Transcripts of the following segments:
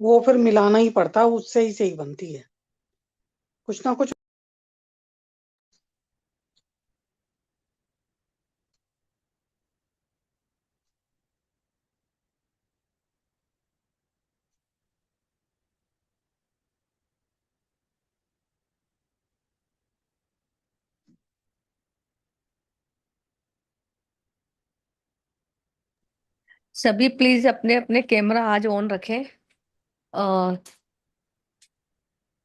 वो फिर मिलाना ही पड़ता है, उससे ही सही बनती है कुछ ना कुछ। सभी प्लीज अपने अपने कैमरा आज ऑन रखें।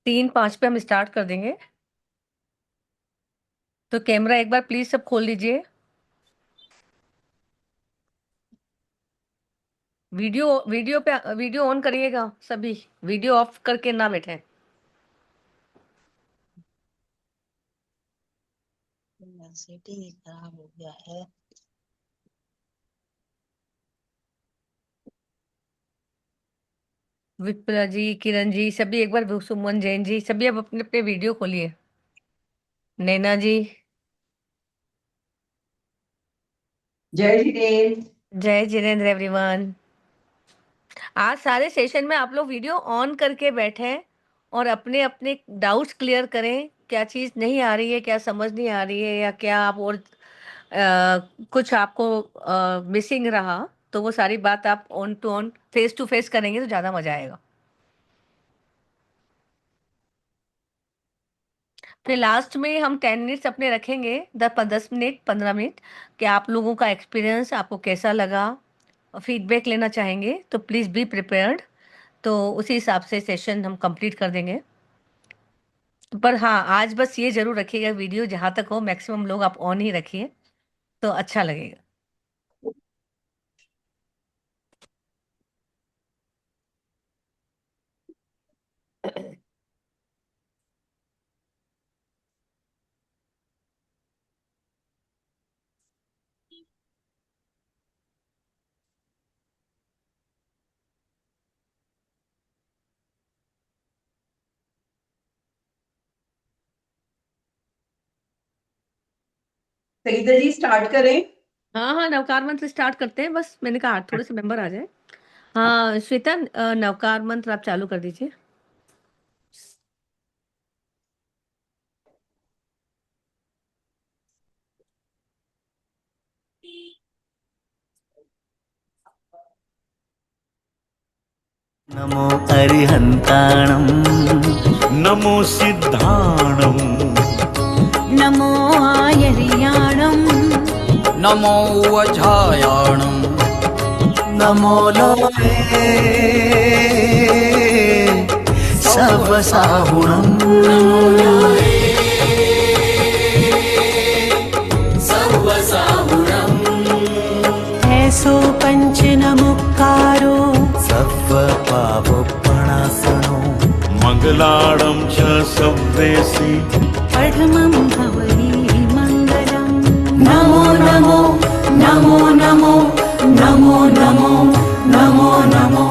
3-5 पे हम स्टार्ट कर देंगे। तो कैमरा एक बार प्लीज सब खोल लीजिए। वीडियो वीडियो पे वीडियो ऑन करिएगा सभी। वीडियो ऑफ करके ना बैठे। सेटिंग ही खराब हो गया है। विप्रा जी, किरण जी, सभी एक बार, सुमन जैन जी, सभी अब अपने अपने वीडियो खोलिए। नैना जी। जय जिनेन्द्र। जय जिनेन्द्र एवरीवन। आज सारे सेशन में आप लोग वीडियो ऑन करके बैठे और अपने अपने डाउट्स क्लियर करें। क्या चीज़ नहीं आ रही है, क्या समझ नहीं आ रही है, या क्या आप और कुछ आपको मिसिंग रहा, तो वो सारी बात आप on to on face to face करेंगे तो ज़्यादा मजा आएगा। फिर लास्ट में हम 10 मिनट्स अपने रखेंगे, 10 मिनट 15 मिनट, कि आप लोगों का एक्सपीरियंस आपको कैसा लगा, फीडबैक लेना चाहेंगे तो प्लीज़ बी प्रिपेयर्ड। तो उसी हिसाब से सेशन हम कंप्लीट कर देंगे। पर हाँ, आज बस ये जरूर रखिएगा, वीडियो जहाँ तक हो मैक्सिमम लोग आप ऑन ही रखिए तो अच्छा लगेगा। सईदा जी स्टार्ट करें। हाँ हाँ, नवकार मंत्र स्टार्ट करते हैं। बस मैंने कहा थोड़े से मेंबर आ जाए। हाँ श्वेता, नवकार मंत्र आप चालू कर दीजिए। नमो अरिहन्ताणं नमो सिद्धाणम् नमो आयर्याणं नमो वझायाणं नमो लोके सर्वसाहुणं ऐसो पंच नमुक्कारो सर्वपापप्रणाशनो मङ्गलाडं च सव्वेसि पठमं भवहि मङ्गलम् नमो नमो नमो नमो नमो नमो नमो नमो।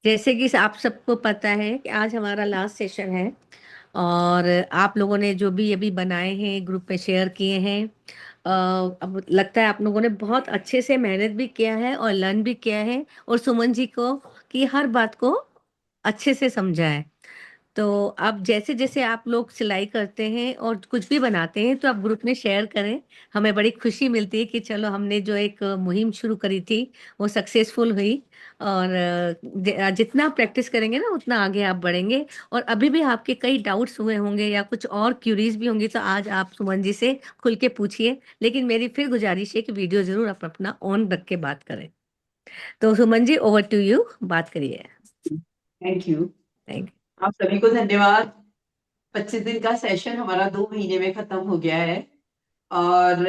जैसे कि आप सबको पता है कि आज हमारा लास्ट सेशन है, और आप लोगों ने जो भी अभी बनाए हैं ग्रुप में शेयर किए हैं, अब लगता है आप लोगों ने बहुत अच्छे से मेहनत भी किया है और लर्न भी किया है, और सुमन जी को की हर बात को अच्छे से समझा है। तो अब जैसे जैसे आप लोग सिलाई करते हैं और कुछ भी बनाते हैं तो आप ग्रुप में शेयर करें। हमें बड़ी खुशी मिलती है कि चलो हमने जो एक मुहिम शुरू करी थी वो सक्सेसफुल हुई। और जितना आप प्रैक्टिस करेंगे ना उतना आगे आप बढ़ेंगे। और अभी भी आपके कई डाउट्स हुए होंगे या कुछ और क्यूरीज भी होंगी तो आज आप सुमन जी से खुल के पूछिए। लेकिन मेरी फिर गुजारिश है कि वीडियो जरूर आप अपना ऑन रख के बात करें। तो Suman ji, over to you, बात करिए। Thank you. थैंक आप सभी को धन्यवाद। 25 दिन का सेशन हमारा 2 महीने में खत्म हो गया है। और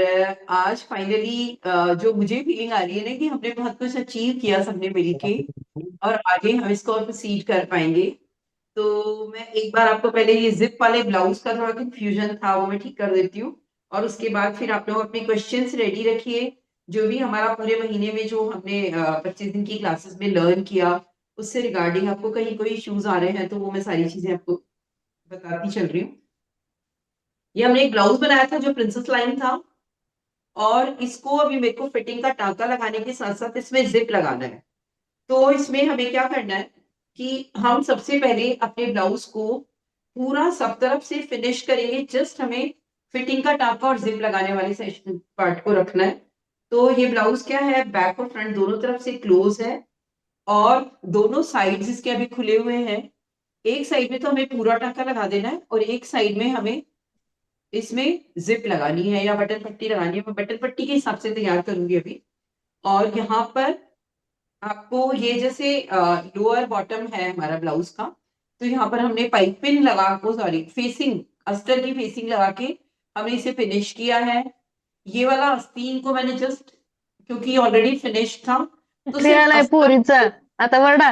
आज फाइनली जो मुझे फीलिंग आ रही है ना कि हमने बहुत कुछ अचीव किया सबने मिलके, और आगे हम इसको और प्रोसीड कर पाएंगे। तो मैं एक बार आपको पहले ये जिप वाले ब्लाउज का थोड़ा कंफ्यूजन था वो मैं ठीक कर देती हूँ, और उसके बाद फिर आप लोग अपने क्वेश्चंस रेडी रखिए। जो भी हमारा पूरे महीने में जो हमने 25 दिन की क्लासेस में लर्न किया, उससे रिगार्डिंग आपको कहीं कोई इश्यूज आ रहे हैं तो वो मैं सारी चीजें आपको बताती चल रही हूँ। ये हमने एक ब्लाउज बनाया था जो प्रिंसेस लाइन था। और इसको अभी मेरे को फिटिंग का टांका लगाने के साथ साथ इसमें जिप लगाना है। तो इसमें हमें क्या करना है कि हम सबसे पहले अपने ब्लाउज को पूरा सब तरफ से फिनिश करेंगे। जस्ट हमें फिटिंग का टांका और जिप लगाने वाले सेक्शन पार्ट को रखना है। तो ये ब्लाउज क्या है, बैक और फ्रंट दोनों तरफ से क्लोज है और दोनों साइड्स इसके अभी खुले हुए हैं। एक साइड में तो हमें पूरा टांका लगा देना है और एक साइड में हमें इसमें जिप लगानी है या बटन पट्टी लगानी है। मैं बटन पट्टी के हिसाब से तैयार करूंगी अभी। और यहाँ पर आपको ये जैसे लोअर बॉटम है हमारा ब्लाउज का, तो यहाँ पर हमने पाइपिंग लगा को सॉरी फेसिंग अस्तर की फेसिंग लगा के हमने इसे फिनिश किया है। ये वाला आस्तीन को मैंने जस्ट क्योंकि ऑलरेडी फिनिश था तो सिर्फ खेळायला पोरीचा आता वरडा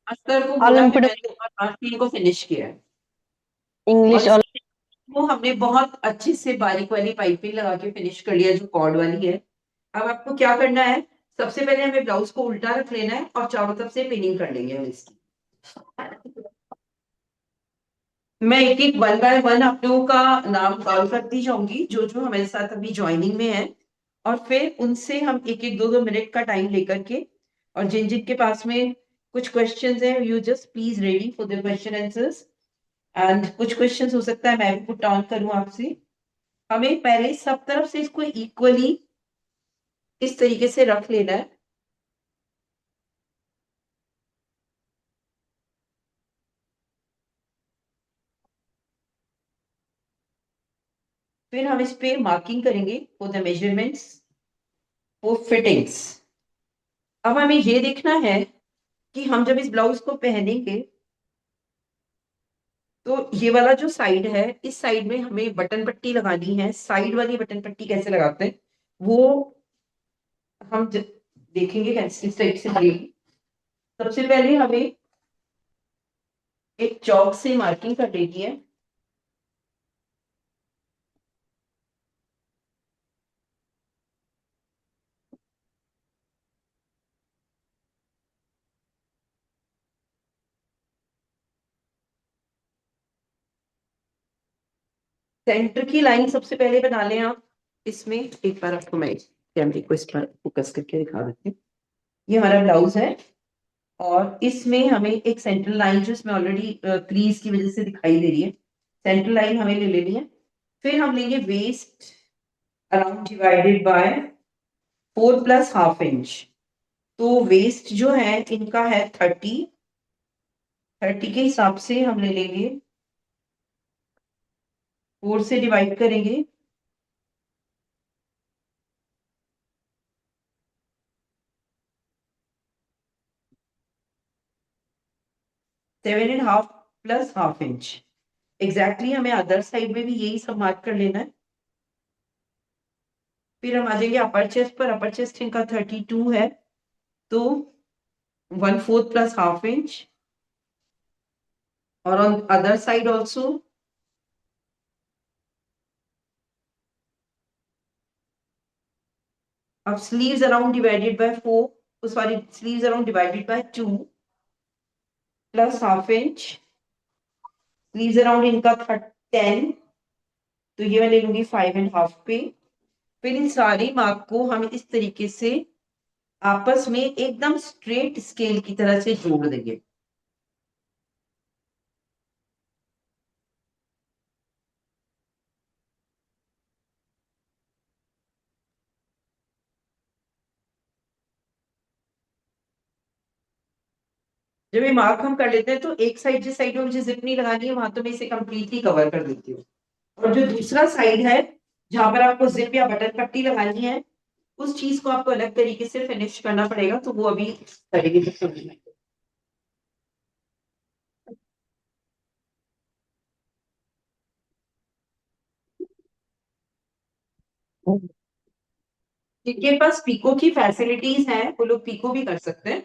अस्तर को मोड़ा है ऑलिम्पिक मैंने और आस्तीन को फिनिश किया है। इंग्लिश और वो हमने बहुत अच्छे से बारीक वाली पाइपिंग लगा के फिनिश कर लिया जो कॉर्ड वाली है। अब आपको क्या करना है, सबसे पहले हमें ब्लाउज को उल्टा रख लेना है और चारों तरफ से पिनिंग कर लेंगे हम इसकी। मैं एक एक वन बाय वन आप लोगों का नाम कॉल करती जाऊंगी जो जो हमारे साथ अभी ज्वाइनिंग में है, और फिर उनसे हम एक एक दो दो मिनट का टाइम लेकर के, और जिन जिन के पास में कुछ क्वेश्चंस हैं you just please ready for the question answers. And कुछ क्वेश्चंस हो सकता है मैं भी पुट डाउन करूं आपसे। हमें पहले सब तरफ से इसको इक्वली इस तरीके से रख लेना है। फिर हम इस पे मार्किंग करेंगे for the measurements for fittings. अब हमें ये देखना है कि हम जब इस ब्लाउज को पहनेंगे तो ये वाला जो साइड है इस साइड में हमें बटन पट्टी लगानी है। साइड वाली बटन पट्टी कैसे लगाते हैं वो हम देखेंगे कैसे इस टाइप से लगेगी। सबसे पहले हमें एक चौक से मार्किंग कर लेनी है। सेंटर की लाइन सबसे पहले बना लें आप। इसमें एक बार आपको मैं कैमरे को इस पर फोकस करके दिखा देती हूँ। ये हमारा ब्लाउज है और इसमें हमें एक सेंट्रल लाइन जो इसमें ऑलरेडी क्रीज की वजह से दिखाई दे रही है, सेंट्रल लाइन हमें ले लेनी है। फिर हम लेंगे waist around divided by 4 plus half inch. तो वेस्ट जो है इनका है 30 के हिसाब से हम ले लेंगे, 4 से डिवाइड करेंगे। Seven and half plus half inch exactly हमें अदर साइड में भी यही सब मार्क कर लेना है। फिर हम आ जाएंगे अपर चेस्ट पर। अपर चेस्ट इनका 32 है तो 1/4 प्लस हाफ इंच, और ऑन अदर साइड ऑल्सो अब sleeves around divided by 4 sorry sleeves around divided bye 2 plus half inch. Sleeves around इनका 10 तो ये मैं ले लूंगी 5.5 पे। फिर इन सारी मार्क को हम इस तरीके से आपस में एकदम स्ट्रेट स्केल की तरह से जोड़ देंगे। जब ये मार्क हम कर लेते हैं तो एक साइड जिस साइड में मुझे जिप नहीं लगानी है वहां तो मैं इसे कंप्लीटली कवर कर देती हूँ, और जो दूसरा साइड है जहां पर आपको जिप या बटन पट्टी लगानी है उस चीज को आपको अलग तरीके से फिनिश करना पड़ेगा, तो वो अभी करेंगे। जिनके पास पीको की फैसिलिटीज है वो लोग पीको भी कर सकते हैं।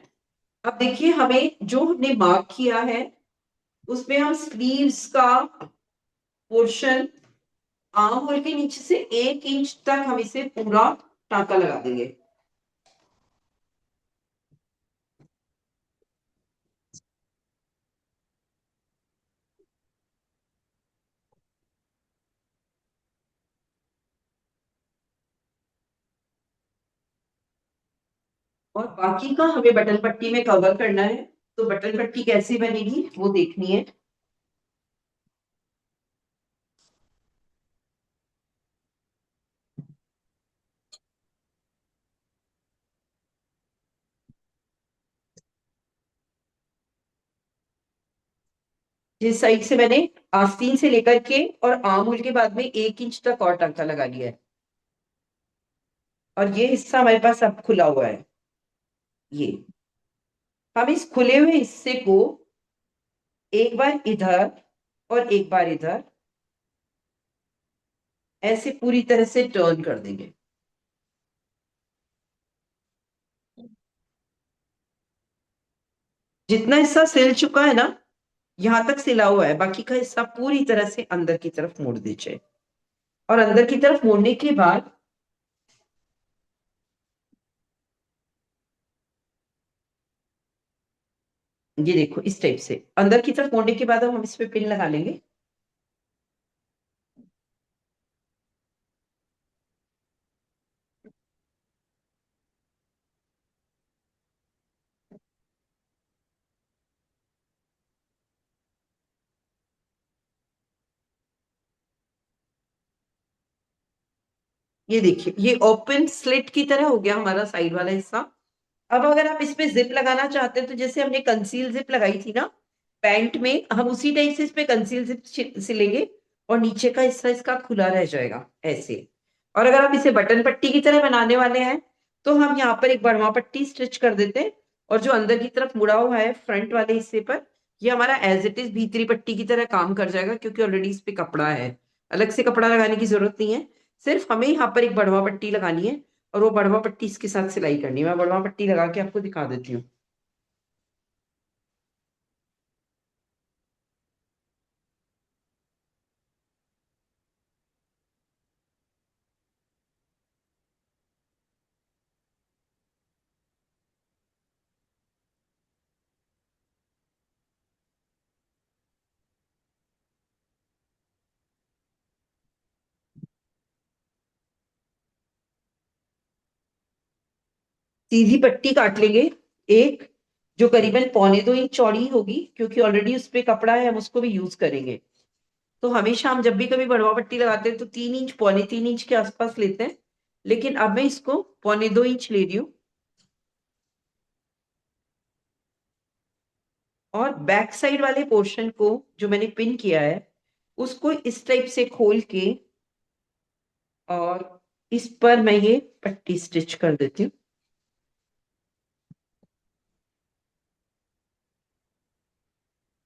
अब देखिए हमें जो हमने मार्क किया है उसमें हम स्लीव्स का पोर्शन आर्म होल के नीचे से 1 इंच तक हम इसे पूरा टांका लगा देंगे। और बाकी का हमें बटन पट्टी में कवर करना है। तो बटन पट्टी कैसे बनेगी वो देखनी है। जिस साइड से मैंने आस्तीन से लेकर के और आर्म होल के बाद में 1 इंच तक और टांका लगा लिया है, और ये हिस्सा हमारे पास अब खुला हुआ है। ये हम इस खुले हुए हिस्से को एक बार इधर और एक बार इधर ऐसे पूरी तरह से टर्न कर देंगे। जितना हिस्सा सिल चुका है ना, यहां तक सिला हुआ है, बाकी का हिस्सा पूरी तरह से अंदर की तरफ मोड़ दीजिए। और अंदर की तरफ मोड़ने के बाद ये देखो, इस टाइप से अंदर की तरफ मोड़ने के बाद अब हम इस पे पिन लगा लेंगे। ये देखिए, ये ओपन स्लिट की तरह हो गया हमारा साइड वाला हिस्सा। अब अगर आप इस पे जिप लगाना चाहते हैं तो जैसे हमने कंसील जिप लगाई थी ना पैंट में, हम उसी टाइप से इस पे कंसील जिप सिलेंगे और नीचे का हिस्सा इसका खुला रह जाएगा ऐसे। और अगर आप इसे बटन पट्टी की तरह बनाने वाले हैं तो हम यहाँ पर एक बढ़वा पट्टी स्टिच कर देते हैं, और जो अंदर की तरफ मुड़ा हुआ है फ्रंट वाले हिस्से पर, ये हमारा एज इट इज भीतरी पट्टी की तरह काम कर जाएगा, क्योंकि ऑलरेडी इस पे कपड़ा है। अलग से कपड़ा लगाने की जरूरत नहीं है, सिर्फ हमें यहाँ पर एक बढ़वा पट्टी लगानी है और वो बढ़वा पट्टी इसके साथ सिलाई करनी है। मैं बढ़वा पट्टी लगा के आपको दिखा देती हूँ। सीधी पट्टी काट लेंगे एक, जो करीबन 1.25 इंच चौड़ी होगी, क्योंकि ऑलरेडी उस पे कपड़ा है, हम उसको भी यूज करेंगे। तो हमेशा हम जब भी कभी बढ़वा पट्टी लगाते हैं तो 3 इंच, 1.25 इंच के आसपास लेते हैं, लेकिन अब मैं इसको 1.25 इंच ले रही हूँ। और बैक साइड वाले पोर्शन को जो मैंने पिन किया है उसको इस टाइप से खोल के और इस पर मैं ये पट्टी स्टिच कर देती हूँ।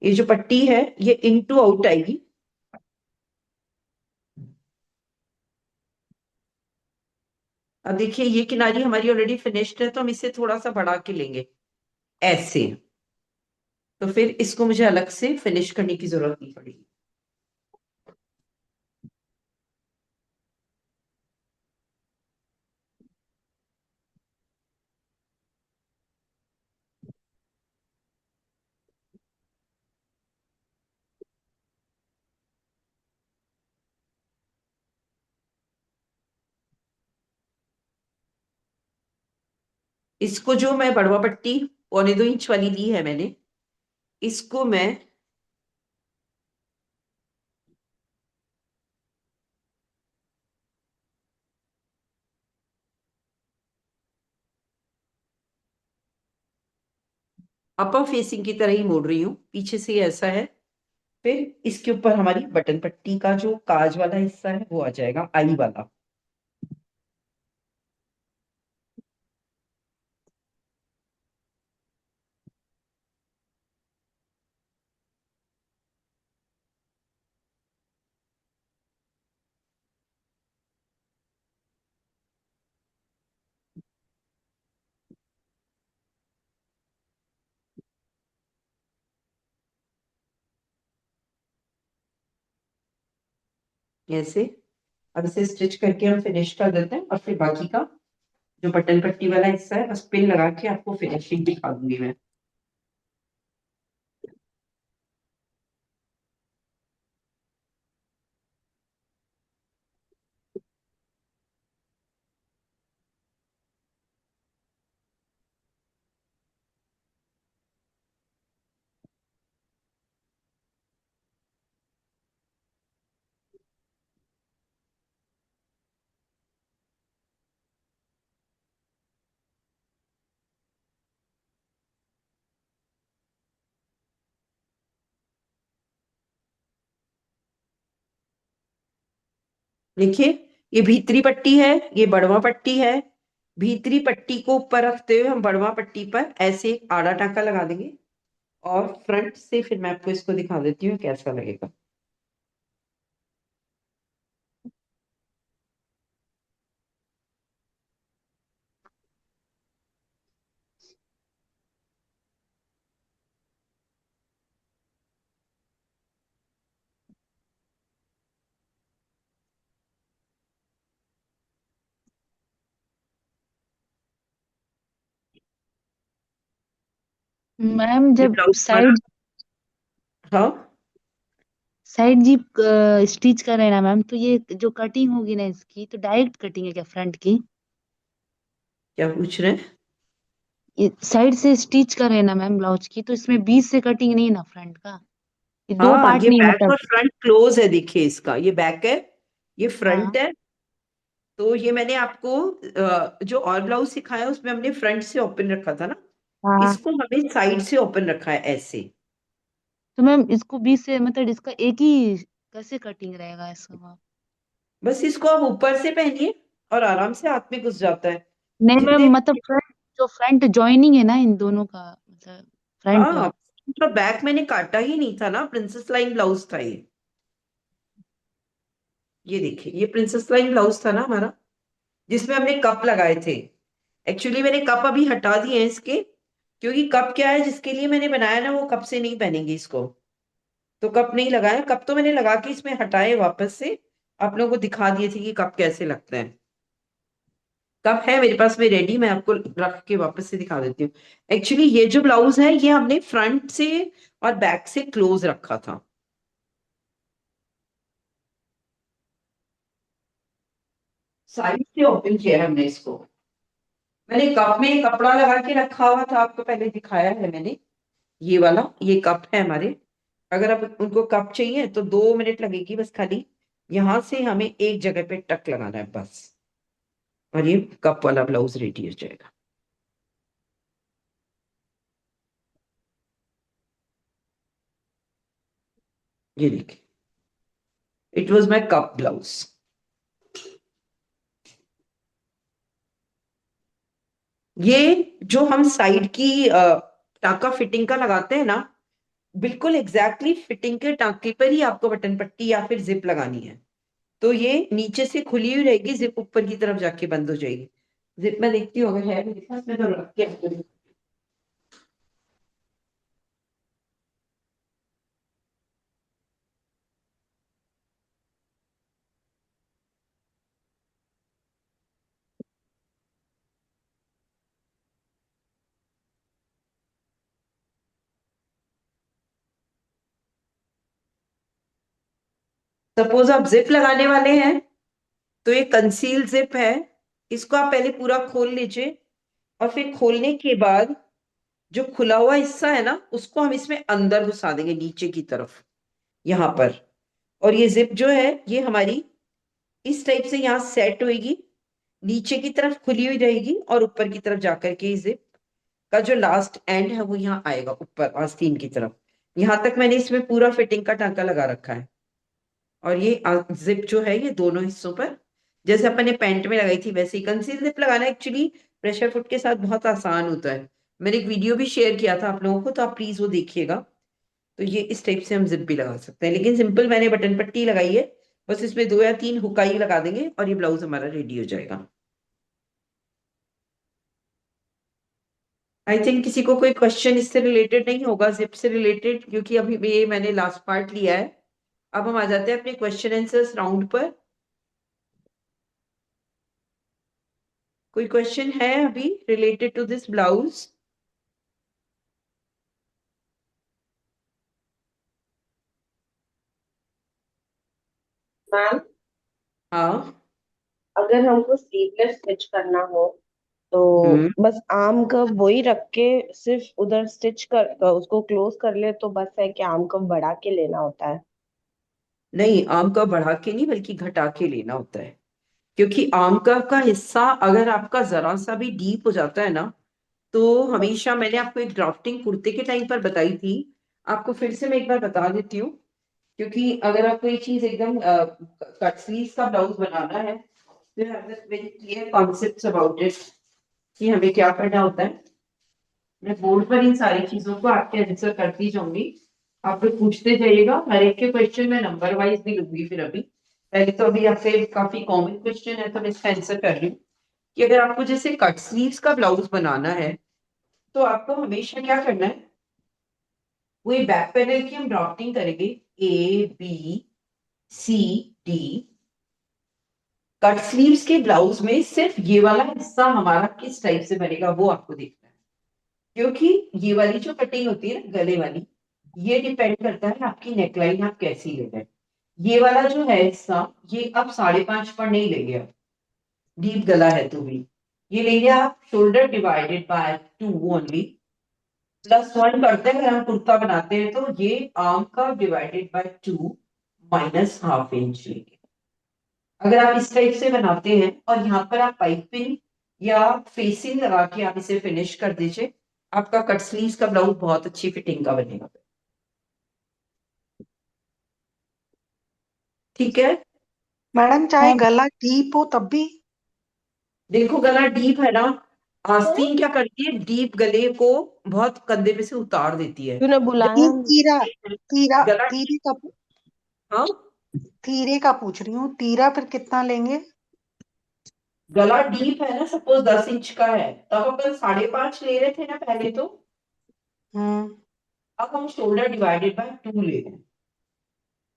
ये जो पट्टी है ये इन टू आउट आएगी। अब देखिए, ये किनारी हमारी ऑलरेडी फिनिश्ड है, तो हम इसे थोड़ा सा बढ़ा के लेंगे ऐसे। तो फिर इसको मुझे अलग से फिनिश करने की जरूरत नहीं पड़ेगी। इसको जो मैं बढ़वा पट्टी 1.25 इंच वाली ली है मैंने, इसको मैं अपर फेसिंग की तरह ही मोड़ रही हूँ, पीछे से ये ऐसा है। फिर इसके ऊपर हमारी बटन पट्टी का जो काज वाला हिस्सा है वो आ जाएगा, आई वाला। ऐसे अब इसे स्टिच करके हम फिनिश कर देते हैं, और फिर बाकी का जो बटन पट्टी वाला हिस्सा है बस पिन लगा के आपको फिनिशिंग दिखा दूंगी मैं। देखिए, ये भीतरी पट्टी है, ये बढ़वा पट्टी है। भीतरी पट्टी को ऊपर रखते हुए हम बढ़वा पट्टी पर ऐसे आड़ा टाँका लगा देंगे और फ्रंट से फिर मैं आपको इसको दिखा देती हूँ कैसा लगेगा। मैम ये जब ब्लाउज हमारा, हाँ साइड जी स्टिच कर रहे हैं ना मैम, तो ये जो कटिंग होगी ना इसकी, तो डायरेक्ट कटिंग है क्या फ्रंट की? क्या पूछ रहे हैं? ये साइड से स्टिच कर रहे हैं ना मैम ब्लाउज की, तो इसमें बीच से कटिंग नहीं है ना फ्रंट का? ये दो हाँ, पार्ट ये नहीं है बैक मतलब? और फ्रंट क्लोज है। देखिए, इसका ये बैक है, ये हाँ फ्रंट है। तो ये मैंने आपको जो और ब्लाउज सिखाया उसमें हमने फ्रंट से ओपन रखा था ना, हाँ। इसको हमने साइड से ओपन रखा है ऐसे। तो मैम इसको बीच से मतलब इसका एक ही कैसे कटिंग रहेगा इसका मैम? बस इसको आप ऊपर से पहनिए और आराम से हाथ में घुस जाता है। नहीं जितने, मैम, मतलब फ्रंट, जो फ्रंट जॉइनिंग है ना इन दोनों का, मतलब फ्रंट हाँ, वाला। तो बैक मैंने काटा ही नहीं था ना, प्रिंसेस लाइन ब्लाउज था ये। ये देखिए, ये प्रिंसेस लाइन ब्लाउज था ना हमारा, जिसमें हमने कप लगाए थे। एक्चुअली मैंने कप अभी हटा दिए हैं इसके, क्योंकि कप क्या है, जिसके लिए मैंने बनाया ना वो कप से नहीं पहनेंगे इसको। तो कप नहीं लगाया, कप तो मैंने लगा के इसमें हटाए वापस से, आप लोगों को दिखा दिए थे कि कप कैसे लगते हैं। कप है मेरे पास में रेडी, मैं आपको रख के वापस से दिखा देती हूँ। एक्चुअली ये जो ब्लाउज है ये हमने फ्रंट से और बैक से क्लोज रखा था। साइड से ओपन किया है हमने इसको। मैंने कप में कपड़ा लगा के रखा हुआ था, आपको पहले दिखाया है मैंने। ये वाला, ये कप है हमारे। अगर आप उनको कप चाहिए तो 2 मिनट लगेगी बस, खाली यहां से हमें एक जगह पे टक लगाना है बस, और ये कप वाला ब्लाउज रेडी हो जाएगा। ये देखिए, it was my cup blouse. ये जो हम साइड की टाका फिटिंग का लगाते हैं ना, बिल्कुल एग्जैक्टली फिटिंग के टाके पर ही आपको बटन पट्टी या फिर जिप लगानी है। तो ये नीचे से खुली हुई रहेगी, जिप ऊपर की तरफ जाके बंद हो जाएगी। जिप मैं देखती हूँ अगर है मेरे पास में तो रख के आपको दिखाती हूँ। सपोज आप जिप लगाने वाले हैं, तो ये कंसील जिप है, इसको आप पहले पूरा खोल लीजिए, और फिर खोलने के बाद जो खुला हुआ हिस्सा है ना उसको हम इसमें अंदर घुसा देंगे नीचे की तरफ, यहाँ पर। और ये जिप जो है ये हमारी इस टाइप से यहाँ सेट होएगी, नीचे की तरफ खुली हुई रहेगी, और ऊपर की तरफ जाकर के जिप का जो लास्ट एंड है वो यहाँ आएगा ऊपर आस्तीन की तरफ। यहाँ तक मैंने इसमें पूरा फिटिंग का टांका लगा रखा है। और ये जिप जो है ये दोनों हिस्सों पर, जैसे अपन ने पैंट में लगाई थी वैसे ही। कंसील जिप लगाना एक्चुअली प्रेशर फुट के साथ बहुत आसान होता है। मैंने एक वीडियो भी शेयर किया था आप लोगों को, तो आप प्लीज वो देखिएगा। तो ये इस टाइप से हम जिप भी लगा सकते हैं, लेकिन सिंपल मैंने बटन पट्टी लगाई है, बस इसमें 2 या 3 हुकाई लगा देंगे और ये ब्लाउज हमारा रेडी हो जाएगा। आई थिंक किसी को कोई क्वेश्चन इससे रिलेटेड नहीं होगा, जिप से रिलेटेड, क्योंकि अभी ये मैंने लास्ट पार्ट लिया है। अब हम आ जाते हैं अपने क्वेश्चन आंसर्स राउंड पर। कोई क्वेश्चन है अभी related to this blouse? Ma'am, हाँ। अगर हमको स्लीवलेस स्टिच करना हो तो बस आर्म कर्व वही रख के सिर्फ उधर स्टिच कर उसको क्लोज कर ले तो बस है कि आर्म कर्व बढ़ा के लेना होता है? नहीं, आर्म कर्व बढ़ा के नहीं बल्कि घटा के लेना होता है, क्योंकि आर्म कर्व का हिस्सा अगर आपका जरा सा भी डीप हो जाता है ना, तो हमेशा, मैंने आपको एक ड्राफ्टिंग कुर्ते के टाइम पर बताई थी, आपको फिर से मैं एक बार बता देती हूँ क्योंकि अगर आपको ये चीज एकदम कट स्लीव्स का ब्लाउज बनाना है तो have the very clear concepts about it कि हमें क्या करना होता है। मैं बोर्ड पर इन सारी चीजों को आपके आंसर करती जाऊंगी, आप लोग पूछते जाइएगा। हर एक के क्वेश्चन में नंबर वाइज भी लूंगी। फिर अभी पहले तो अभी आपसे काफी कॉमन क्वेश्चन है तो मैं इसका आंसर कर रही हूँ कि अगर आपको जैसे कट स्लीव्स का ब्लाउज बनाना है तो आपको हमेशा क्या करना है, वही बैक पैनल की हम ड्राफ्टिंग करेंगे A B C D. Cut sleeves के ब्लाउज में सिर्फ ये वाला हिस्सा हमारा किस टाइप से बनेगा वो आपको देखना है, क्योंकि ये वाली जो कटिंग होती है ना गले वाली, ये डिपेंड करता है आपकी नेकलाइन आप कैसी ले रहे हैं। ये वाला जो है हिस्सा ये आप 5.5 पर नहीं लेंगे, आप डीप गला है तो भी ये लेंगे आप शोल्डर डिवाइडेड बाय 2 ओनली, +1 करते हैं। अगर हम कुर्ता बनाते हैं तो ये आर्म का डिवाइडेड बाय 2 -1/2 इंच लेंगे। अगर आप इस टाइप से बनाते हैं और यहाँ पर आप पाइपिंग या फेसिंग लगा के आप इसे फिनिश कर दीजिए, आपका कट स्लीव्स का ब्लाउज बहुत अच्छी फिटिंग का बनेगा। ठीक है मैडम चाहे गला डीप हो तब भी? देखो गला डीप है ना, आस्तीन क्या करती है, डीप गले को बहुत कंधे पे से उतार देती है। तूने बुलाया नहीं, तीरा तीरा गला तीरे का हाँ तीरे का पूछ रही हूँ, तीरा फिर कितना लेंगे? गला डीप है ना, सपोज 10 इंच का है तब अपन 5.5 ले रहे थे ना पहले तो, अब हम शोल्डर डिवाइडेड बाय 2 ले रहे हैं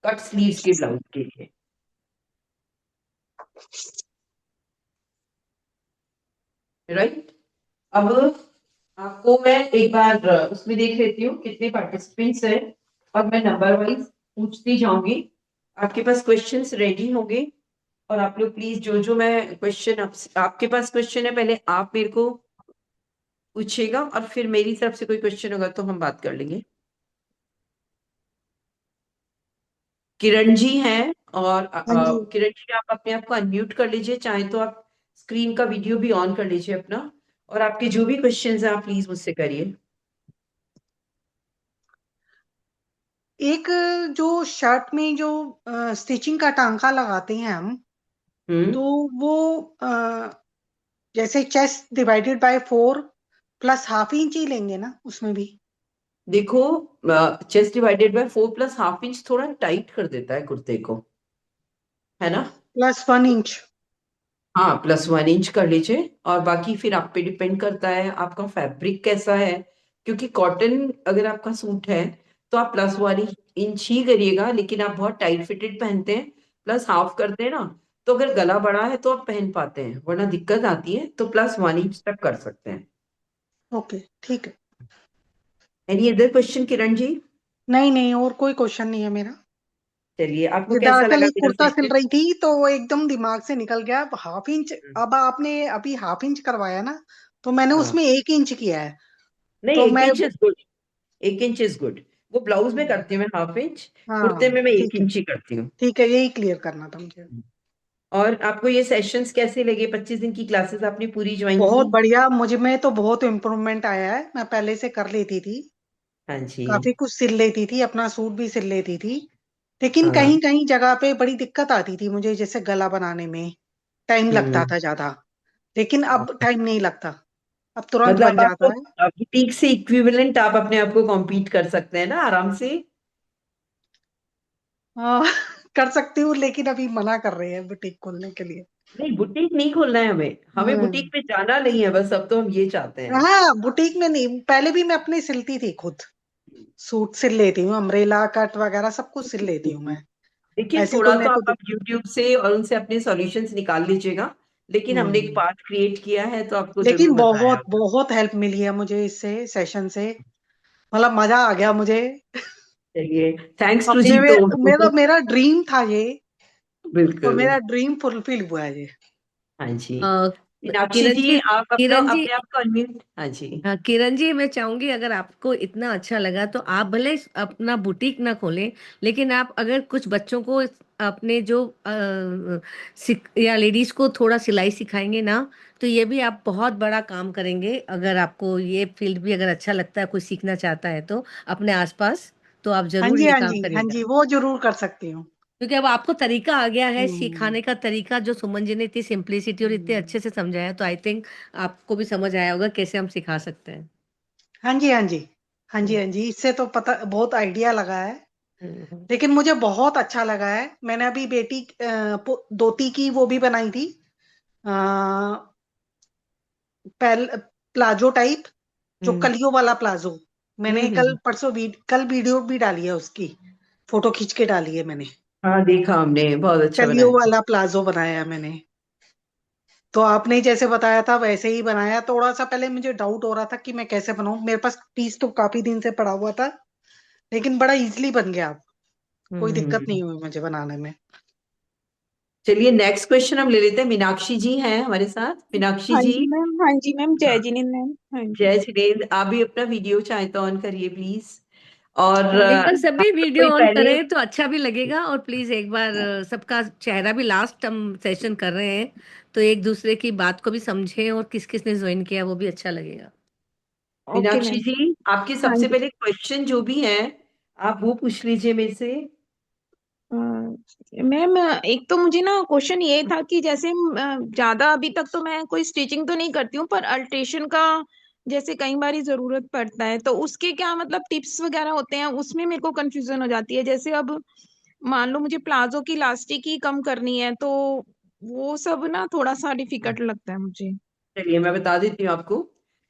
कट स्लीव्स के ब्लाउज के लिए। राइट, अब आपको मैं एक बार उसमें देख लेती हूँ कितने पार्टिसिपेंट्स हैं और मैं नंबर वाइज पूछती जाऊंगी। आपके पास क्वेश्चंस रेडी होंगे और आप लोग प्लीज जो जो मैं क्वेश्चन आपके पास क्वेश्चन है पहले आप मेरे को पूछेगा और फिर मेरी तरफ से कोई क्वेश्चन होगा तो हम बात कर लेंगे। किरण जी हैं और किरण जी आप अपने आप को अनम्यूट कर लीजिए, चाहे तो आप स्क्रीन का वीडियो भी ऑन कर लीजिए अपना, और आपके जो भी क्वेश्चंस हैं आप प्लीज मुझसे करिए। एक जो शर्ट में जो स्टिचिंग का टांका लगाते हैं हम, तो वो जैसे चेस्ट डिवाइडेड बाय 4 +1/2 इंच ही लेंगे ना उसमें भी? देखो चेस्ट डिवाइडेड बाय 4 +1/2 इंच थोड़ा टाइट कर देता है कुर्ते को, है ना। +1 इंच, हाँ +1 इंच कर लीजिए, और बाकी फिर आप पे डिपेंड करता है आपका फैब्रिक कैसा है, क्योंकि कॉटन अगर आपका सूट है तो आप +1 इंच ही करिएगा, लेकिन आप बहुत टाइट फिटेड पहनते हैं +1/2 करते हैं ना, तो अगर गला बड़ा है तो आप पहन पाते हैं, वरना दिक्कत आती है, तो +1 इंच तक कर सकते हैं। ओके ठीक है। Any other question Kiran ji? नहीं और कोई क्वेश्चन नहीं है मेरा। चलिए, आपको कैसा दरअसल लगा एक मेरा कुर्ता सिल सेशन? रही थी तो एकदम दिमाग से निकल गया 1/2 इंच। अब आपने अभी 1/2 इंच करवाया ना, तो मैंने हाँ। उसमें 1 इंच किया है। नहीं, तो 1 मैं inch is good, 1 inch is good. वो ब्लाउज में करती हूँ मैं 1/2 इंच, कुर्ते में मैं 1 ठीक है इंच ही करती हूँ। ठीक है, यही क्लियर करना था मुझे। और आपको ये सेशंस कैसे लगे? 25 दिन की क्लासेस आपने पूरी ज्वाइन बहुत की? बढ़िया, मुझे में तो बहुत इम्प्रूवमेंट आया है। मैं पहले से कर लेती थी, हाँ जी। काफी कुछ सिल लेती थी, अपना सूट भी सिल लेती थी, लेकिन हाँ। कहीं कहीं जगह पे बड़ी दिक्कत आती थी मुझे, जैसे गला बनाने में टाइम लगता था ज्यादा, लेकिन अब टाइम नहीं लगता, अब तुरंत मतलब बन जाता आपको है। बुटीक से इक्विवेलेंट आप अपने आप को कॉम्पीट कर सकते हैं ना आराम से। हाँ कर सकती हूँ, लेकिन अभी मना कर रहे हैं बुटीक खोलने के लिए। नहीं, बुटीक नहीं खोलना है हमें, हमें बुटीक पे जाना नहीं है, बस अब तो हम ये चाहते हैं। हाँ बुटीक में नहीं, पहले भी मैं अपने सिलती थी, खुद सूट सिल लेती हूँ, अम्ब्रेला कट वगैरह सब कुछ सिल लेती हूँ मैं। देखिए, ऐसी थोड़ा कोई तो मेरे को आप यूट्यूब से और उनसे अपने सॉल्यूशंस निकाल लीजिएगा, लेकिन हमने एक पाथ क्रिएट किया है तो आपको जरूर लेकिन मजा आया। बहुत बहुत हेल्प मिली है मुझे इससे, सेशन से, मतलब मजा आ गया मुझे। चलिए, थैंक्स अब टू ये जीतो। मेरा ड्रीम था ये, और बिल्कुल। मेरा ड्रीम फुलफिल हुआ है ये। हाँ जी, मीनाक्षी किरण जी जी, आप अपना किरण जी, अपने आप को अनम्यूट। हाँ जी। हाँ किरण जी, मैं चाहूंगी अगर आपको इतना अच्छा लगा तो आप भले अपना बुटीक ना खोलें, लेकिन आप अगर कुछ बच्चों को अपने जो या लेडीज को थोड़ा सिलाई सिखाएंगे ना, तो ये भी आप बहुत बड़ा काम करेंगे। अगर आपको ये फील्ड भी अगर अच्छा लगता है, कोई सीखना चाहता है तो अपने आसपास तो आप हाँ जरूर जी, ये हाँ काम जी, हाँ करिएगा, जी, वो जरूर कर सकती हूँ। क्योंकि अब आपको तरीका आ गया है, हम्म सिखाने का तरीका जो सुमन जी ने इतनी सिंप्लिसिटी और इतने अच्छे से समझाया, तो आई थिंक आपको भी समझ आया होगा कैसे हम सिखा सकते हैं। हाँ जी, हाँ जी, हाँ जी, हम्म, हाँ जी, इससे तो पता बहुत आइडिया लगा है। हम्म, लेकिन मुझे बहुत अच्छा लगा है। मैंने अभी बेटी दोती की वो भी बनाई थी, आ, प्लाजो टाइप, जो हम्म, कलियों वाला प्लाजो। मैंने हम्म, कल परसों कल वीडियो भी डाली है उसकी, फोटो खींच के डाली है मैंने। हाँ देखा हमने, बहुत अच्छा कलियों बनाया। वाला प्लाजो बनाया है मैंने। तो आपने जैसे बताया था वैसे ही बनाया। थोड़ा सा पहले मुझे डाउट हो रहा था कि मैं कैसे बनाऊं, मेरे पास पीस तो काफी दिन से पड़ा हुआ था, लेकिन बड़ा इजीली बन गया। कोई दिक्कत हम्म। नहीं हुई मुझे बनाने में। चलिए नेक्स्ट क्वेश्चन हम ले लेते हैं। मीनाक्षी जी हैं हमारे साथ। मीनाक्षी हाँ जी। जी मैम, हाँ जी मैम, जय हाँ, जिनेन्द्र मैम। हाँ जी। जय श्री, आप भी अपना वीडियो चाहे तो ऑन करिए प्लीज। और एक बार हम सभी लोग वीडियो कोई ऑन पहले, करें तो अच्छा भी लगेगा, और प्लीज एक बार सबका चेहरा भी, लास्ट हम सेशन कर रहे हैं तो एक दूसरे की बात को भी समझें, और किस किस ने ज्वाइन किया वो भी अच्छा लगेगा। Okay Meenakshi ma'am. जी आपके हाँ सबसे जी। पहले क्वेश्चन जो भी है आप वो पूछ लीजिए मेरे से। मैम, एक तो मुझे ना क्वेश्चन ये था कि जैसे ज्यादा अभी तक तो मैं कोई स्टिचिंग तो नहीं करती हूँ, पर अल्ट्रेशन का जैसे कई बार जरूरत पड़ता है, तो उसके क्या मतलब टिप्स वगैरह होते हैं, उसमें मेरे को कंफ्यूजन हो जाती है। जैसे अब मान लो मुझे प्लाजो की इलास्टिक ही कम करनी है, तो वो सब ना थोड़ा सा डिफिकल्ट लगता है मुझे। चलिए मैं बता देती हूँ आपको।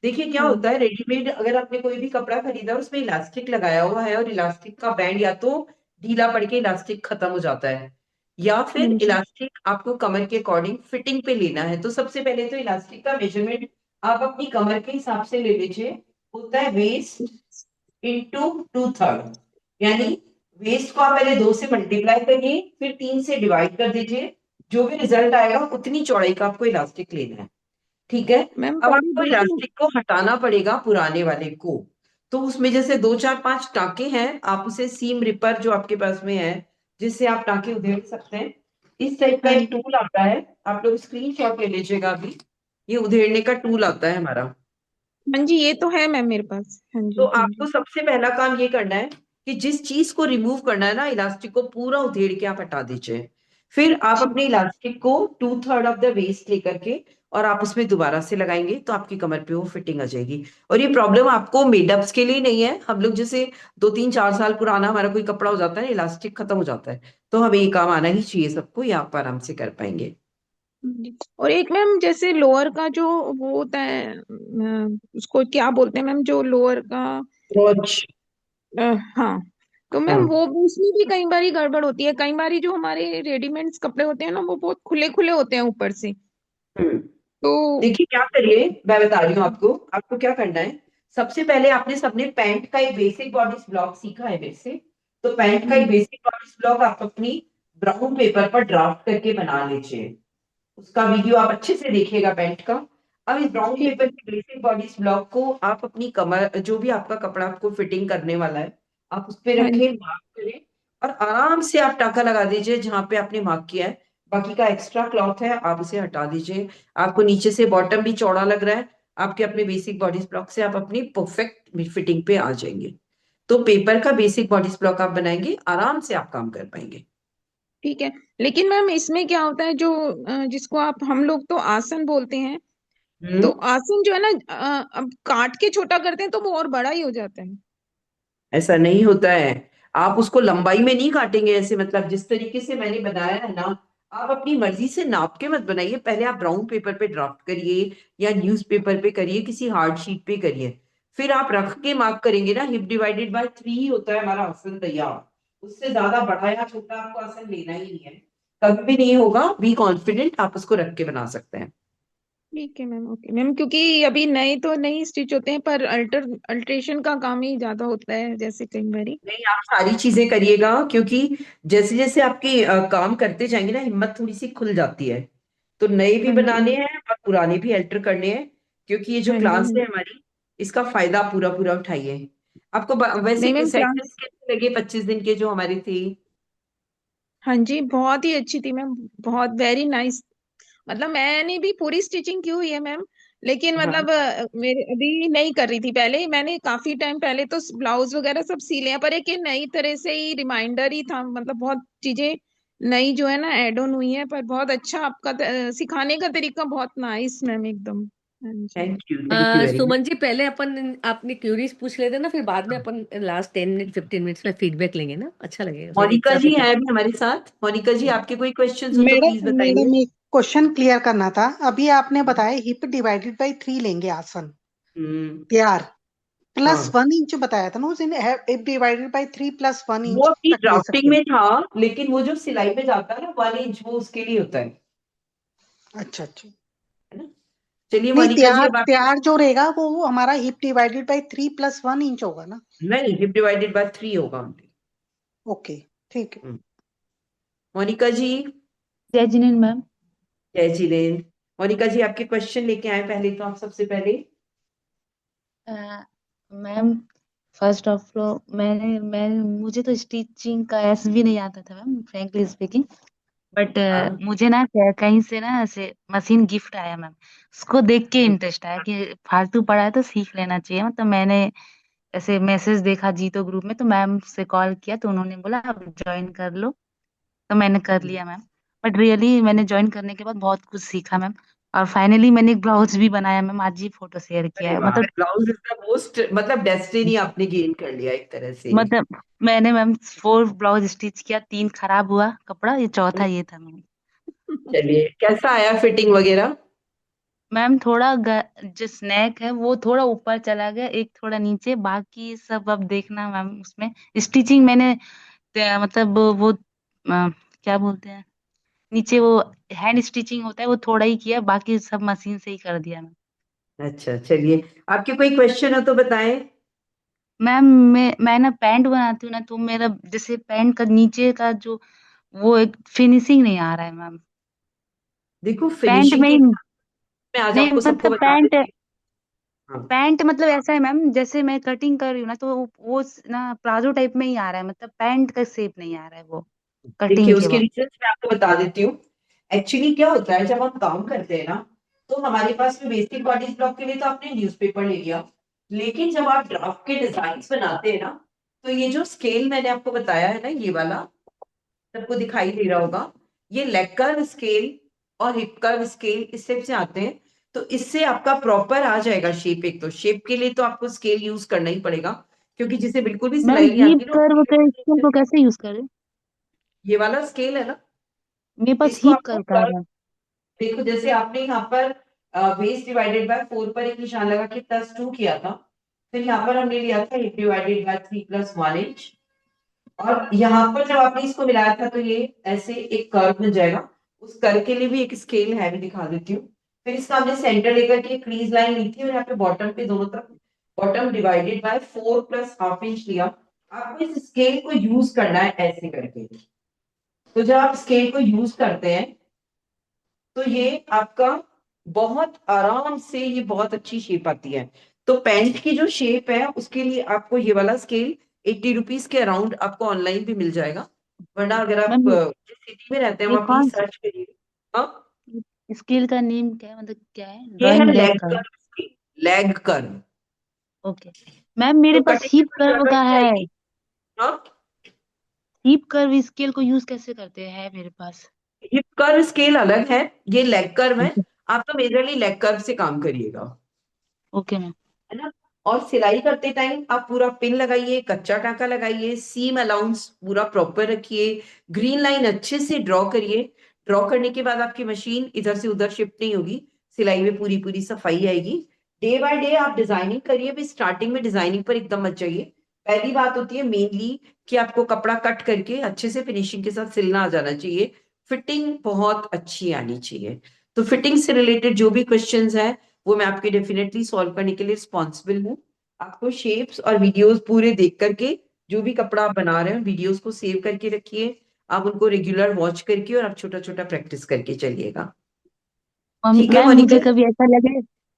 देखिए क्या हाँ होता है, रेडीमेड अगर आपने कोई भी कपड़ा खरीदा उसमें इलास्टिक लगाया हुआ है और इलास्टिक का बैंड या तो ढीला पड़ के इलास्टिक खत्म हो जाता है, या फिर हाँ जी। इलास्टिक आपको कमर के अकॉर्डिंग फिटिंग पे लेना है। तो सबसे पहले तो इलास्टिक का मेजरमेंट आप अपनी कमर के हिसाब से ले लीजिए। होता है वेस्ट इंटू टू थर्ड, यानी वेस्ट को आप पहले 2 से मल्टीप्लाई करिए, फिर 3 से डिवाइड कर दीजिए। जो भी रिजल्ट आएगा उतनी चौड़ाई का आपको इलास्टिक लेना है। ठीक है। मैम अब कभी आपको देखो। इलास्टिक को हटाना पड़ेगा पुराने वाले को। तो उसमें जैसे 2 4 5 टांके हैं, आप उसे सीम रिपर जो आपके पास में है, जिससे आप टांके उधेड़ सकते हैं, इस टाइप का हाँ एक जी। टूल आता है। आप लोग स्क्रीनशॉट ले लीजिएगा अभी। ये उधेड़ने का टूल आता है हमारा। हाँ जी, ये तो है मैम मेरे पास। हाँ तो जी, हाँ आपको जी। सबसे पहला काम ये करना है कि जिस चीज को रिमूव करना है ना, इलास्टिक को पूरा उधेड़ के आप हटा दीजिए। फिर आप ठीक। अपने इलास्टिक को 2/3 ऑफ द वेस्ट लेकर के और आप उसमें दोबारा से लगाएंगे तो आपकी कमर पे वो फिटिंग आ जाएगी। और ये प्रॉब्लम आपको मेडअप्स के लिए नहीं है। हम लोग जैसे 2 3 4 साल पुराना हमारा कोई कपड़ा हो जाता है, इलास्टिक खत्म हो जाता है, तो हमें ये काम आना ही चाहिए सबको, ये आप आराम से कर पाएंगे। जी। और एक मैम, जैसे लोअर का जो वो होता है, उसको क्या बोलते हैं मैम, जो लोअर का रोज। हाँ, तो मैम हाँ। वो उसमें भी कई बारी गड़बड़ होती है। कई बारी जो हमारे रेडीमेड कपड़े होते हैं ना, वो बहुत खुले खुले होते हैं ऊपर से। हम्म। तो देखिए क्या करिए, मैं बता रही हूँ आपको। आपको क्या करना है, सबसे पहले आपने सबने पैंट का एक बेसिक बॉडी ब्लॉक सीखा है मेरे से। तो पैंट का हाँ एक बेसिक बॉडी ब्लॉक आप अपनी ब्राउन पेपर पर ड्राफ्ट करके बना लीजिए। उसका वीडियो आप अच्छे से देखिएगा पैंट का। अब इस ब्राउन ठीक पेपर है। के बेसिक बॉडी ब्लॉक को आप अपनी कमर, जो भी आपका कपड़ा आपको फिटिंग करने वाला है, आप उस पे हाँ रखें, जी। मार्क करें, और आराम से आप टाका लगा दीजिए जहां पे आपने मार्क किया है। बाकी का एक्स्ट्रा क्लॉथ है आप उसे हटा दीजिए। आपको नीचे से बॉटम भी चौड़ा लग रहा है, आपके अपने बेसिक बॉडी ब्लॉक से आप अपनी परफेक्ट फिटिंग पे आ जाएंगे। तो पेपर का बेसिक बॉडी ब्लॉक आप बनाएंगे, आराम से आप काम कर पाएंगे। ठीक है। लेकिन मैम इसमें क्या होता है, जो जिसको आप हम लोग तो आसन बोलते हैं, तो हम्म। आसन जो है ना, अब काट के छोटा करते हैं तो वो और बड़ा ही हो जाता है। ऐसा नहीं होता है। आप उसको लंबाई में नहीं काटेंगे ऐसे, मतलब जिस तरीके से मैंने बनाया है ना, आप अपनी मर्जी से नाप के मत बनाइए। पहले आप ब्राउन पेपर पे ड्राफ्ट करिए या न्यूज पेपर पे करिए, किसी हार्ड शीट पे करिए। फिर आप रख के मार्क करेंगे ना, हिप डिवाइडेड बाय 3 होता है हमारा आसन तैयार। उससे ज्यादा बड़ा या छोटा आपको आसन लेना ही नहीं है, कभी भी नहीं होगा। बी कॉन्फिडेंट, आप उसको रख के बना सकते हैं। ठीक है मैम। ओके मैम, क्योंकि अभी नए तो नहीं स्टिच होते हैं, पर अल्ट्रेशन का काम ही ज्यादा होता है जैसे कई बारी। नहीं, आप सारी चीजें करिएगा, क्योंकि जैसे जैसे आपकी काम करते जाएंगे ना, हिम्मत थोड़ी सी खुल जाती है। तो नए भी हाँ जी। बनाने हैं और पुराने भी अल्टर करने हैं, क्योंकि ये जो हाँ जी। क्लास हाँ है जी। हमारी, इसका फायदा पूरा पूरा उठाइए। आपको नहीं वैसे मैम, सेशंस क्लास। कैसे लगे 25 दिन के जो हमारे थे? हाँ जी, बहुत ही अच्छी थी मैम। बहुत वेरी नाइस। मतलब मैंने भी पूरी स्टिचिंग की हुई है मैम, लेकिन हाँ मतलब मेरे अभी नहीं कर रही थी, पहले मैंने काफी टाइम पहले तो ब्लाउज वगैरह सब सिले हैं, पर एक ये नई तरह से ही रिमाइंडर ही था, मतलब बहुत चीजें नई जो है ना ऐड ऑन हुई है। पर बहुत अच्छा आपका सिखाने का तरीका बहुत नाइस मैम, एकदम। हाँ जी। Thank you very much. Suman ji, पहले अपन अपनी क्यूरीज पूछ लेते ना, फिर बाद में अपन लास्ट 10 मिनट 15 मिनट्स में फीडबैक लेंगे ना, अच्छा लगेगा, थोड़ी मोनिका इच्छा जी से है अभी हमारे साथ। मोनिका जी, आपके कोई क्वेश्चंस हो तो प्लीज मैडम बताइए। मैडम एक क्वेश्चन क्लियर करना था। अभी आपने बताया हिप डिवाइडेड बाई 3 लेंगे आसन, हम्म। तैयार, प्लस हाँ 1 इंच बताया था ना उस दिन, हिप डिवाइडेड बाई 3 प्लस 1 वो इंच अपनी तक ले सकते ड्राफ्टिंग हैं। में था, लेकिन वो जो सिलाई पे जाता है ना 1 इंच, वो उसके लिए होता अच्छा अच्छा। है ना। चलिए नहीं, मोनिका जी, तैयार अब आप। तैयार जो रहेगा वो हमारा hip divided by 3 plus 1 inch होगा ना। नहीं, हिप डिवाइडेड बाय 3 होगा only। ओके, ठीक है। मोनिका जी। जय जिनेंद्र मैम। जय जिनेंद्र। मोनिका जी, आपके क्वेश्चन लेके आए पहले तो आप सबसे पहले। मैम फर्स्ट ऑफ ऑल मैं मुझे तो स्टिचिंग का एस भी नहीं आता था मैम, फ्रैंकली स्पीकिंग। बट हाँ मुझे ना कहीं से ना ऐसे मशीन गिफ्ट आया मैम, उसको देख के इंटरेस्ट आया कि फालतू पड़ा है तो सीख लेना चाहिए। मतलब मैंने ऐसे मैसेज देखा जीतो ग्रुप में, तो मैम से कॉल किया तो उन्होंने बोला आप ज्वाइन कर लो, तो मैंने कर लिया मैम। बट रियली मैंने ज्वाइन करने के बाद बहुत कुछ सीखा मैम, और फाइनली मैंने एक ब्लाउज भी बनाया मैम, आज ही फोटो शेयर किया अरे है। वाह, ब्लाउज इज द मोस्ट, मतलब डेस्टिनी आपने गेन कर लिया एक तरह से। मतलब मैंने मैम 4 ब्लाउज स्टिच किया, 3 खराब हुआ कपड़ा, ये चौथा ये था मैम। चलिए, कैसा आया फिटिंग वगैरह। मैम थोड़ा जो स्नैक है वो थोड़ा ऊपर चला गया, एक थोड़ा नीचे, बाकी सब अब देखना मैम। उसमें स्टिचिंग मैंने मतलब वो क्या बोलते हैं, नीचे वो हैंड स्टिचिंग होता है वो थोड़ा ही किया, बाकी सब मशीन से ही कर दिया मैम। अच्छा चलिए, आपके कोई क्वेश्चन हो तो बताएं। मैम मैं ना पैंट बनाती हूँ ना, तो मेरा जैसे पैंट का नीचे का जो वो एक फिनिशिंग नहीं आ रहा है मैम। देखो, पैंट फिनिशिंग में के ही लिए मैं आज नहीं, आपको सबको मतलब बता देती हूँ। हाँ पैंट मतलब ऐसा है मैम, जैसे मैं कटिंग कर रही हूँ ना, तो वो ना प्लाजो टाइप में ही आ रहा है, मतलब पैंट का शेप नहीं आ रहा है वो देखिए, कटिंग के उसके वक्त। रीजन मैं आपको बता देती हूँ। एक्चुअली क्या होता है, जब हम काम करते हैं ना, तो हमारे पास में बेसिक बॉडी ब्लॉक के लिए तो आपने न्यूज़पेपर ले लिया, लेकिन जब आप ड्राफ्ट के डिजाइन बनाते हैं ना, तो ये जो स्केल मैंने आपको बताया है ना, ये वाला सबको दिखाई दे रहा होगा, ये लेग कर्व स्केल और हिप कर्व स्केल इस टाइप से आते हैं। तो इससे आपका प्रॉपर आ जाएगा शेप। एक तो शेप के लिए तो आपको स्केल यूज करना ही पड़ेगा, क्योंकि जिसे बिल्कुल भी मैम सिलाई नहीं हीप आती ना, कर्व का स्केल को कैसे यूज करें? ये वाला स्केल है ना, मेरे पास इसको हीप आपको कर्व का है। देखो, जैसे आपने यहाँ पर बेस डिवाइडेड बाय 4 पर एक निशान लगा के +2 किया था, फिर यहाँ पर हमने लिया था hip divided by 3 plus 1 inch, और यहाँ पर जब आपने इसको मिलाया था तो ये ऐसे एक कर्व बन जाएगा। उस कर्व के लिए भी एक स्केल है, भी दिखा देती हूँ। फिर इसका हमने सेंटर लेकर के क्रीज लाइन ली थी, और यहाँ पे बॉटम पे दोनों तरफ bottom divided by 4 plus half inch लिया। आपको इस स्केल को यूज करना है ऐसे करके। तो जब आप स्केल को यूज करते हैं तो ये आपका बहुत आराम से, ये बहुत अच्छी शेप आती है। तो पैंट की जो शेप है उसके लिए आपको ये वाला स्केल 80 रुपीज के अराउंड आपको ऑनलाइन भी मिल जाएगा, वरना अगर आप मैम जिस सिटी में रहते हैं ये वहां कौन प्लीज सर्च करिए। हाँ, स्केल का नेम क्या है, मतलब क्या है? ये है drawing leg leg curve. Curve scale, leg curve. Okay ma'am, तो मेरे पास कटिंग के हीप साथ कर्व ज्यादा का नहीं है। आएगी। हाँ, हीप कर्व स्केल को यूज कैसे करते हैं मेरे पास? हिप कर्व स्केल अलग है, ये लेग कर्व है। आप तो मेजरली लेग कर्व से काम करिएगा, ओके मैम। है ना। और सिलाई करते टाइम आप पूरा पिन लगाइए, कच्चा टाका लगाइए, सीम अलाउंस पूरा प्रॉपर रखिए, ग्रीन लाइन अच्छे से ड्रॉ करिए। ड्रॉ करने के बाद आपकी मशीन इधर से उधर शिफ्ट नहीं होगी, सिलाई में पूरी पूरी सफाई आएगी। डे बाय डे आप डिजाइनिंग करिए, भी स्टार्टिंग में डिजाइनिंग पर एकदम मत जाइए। पहली बात होती है मेनली कि आपको कपड़ा कट करके अच्छे से फिनिशिंग के साथ सिलना आ जाना चाहिए, फिटिंग बहुत अच्छी आनी चाहिए। तो फिटिंग से रिलेटेड जो भी क्वेश्चंस है वो मैं आपके डेफिनेटली सॉल्व करने के लिए रिस्पॉन्सिबल हूँ। आपको शेप्स और वीडियोस पूरे देख करके, जो भी कपड़ा आप बना रहे हैं वीडियोस को सेव करके रखिए, आप उनको रेगुलर वॉच करके और आप छोटा छोटा प्रैक्टिस करके चलिएगा। ठीक है मैम मोनिका। मुझे कभी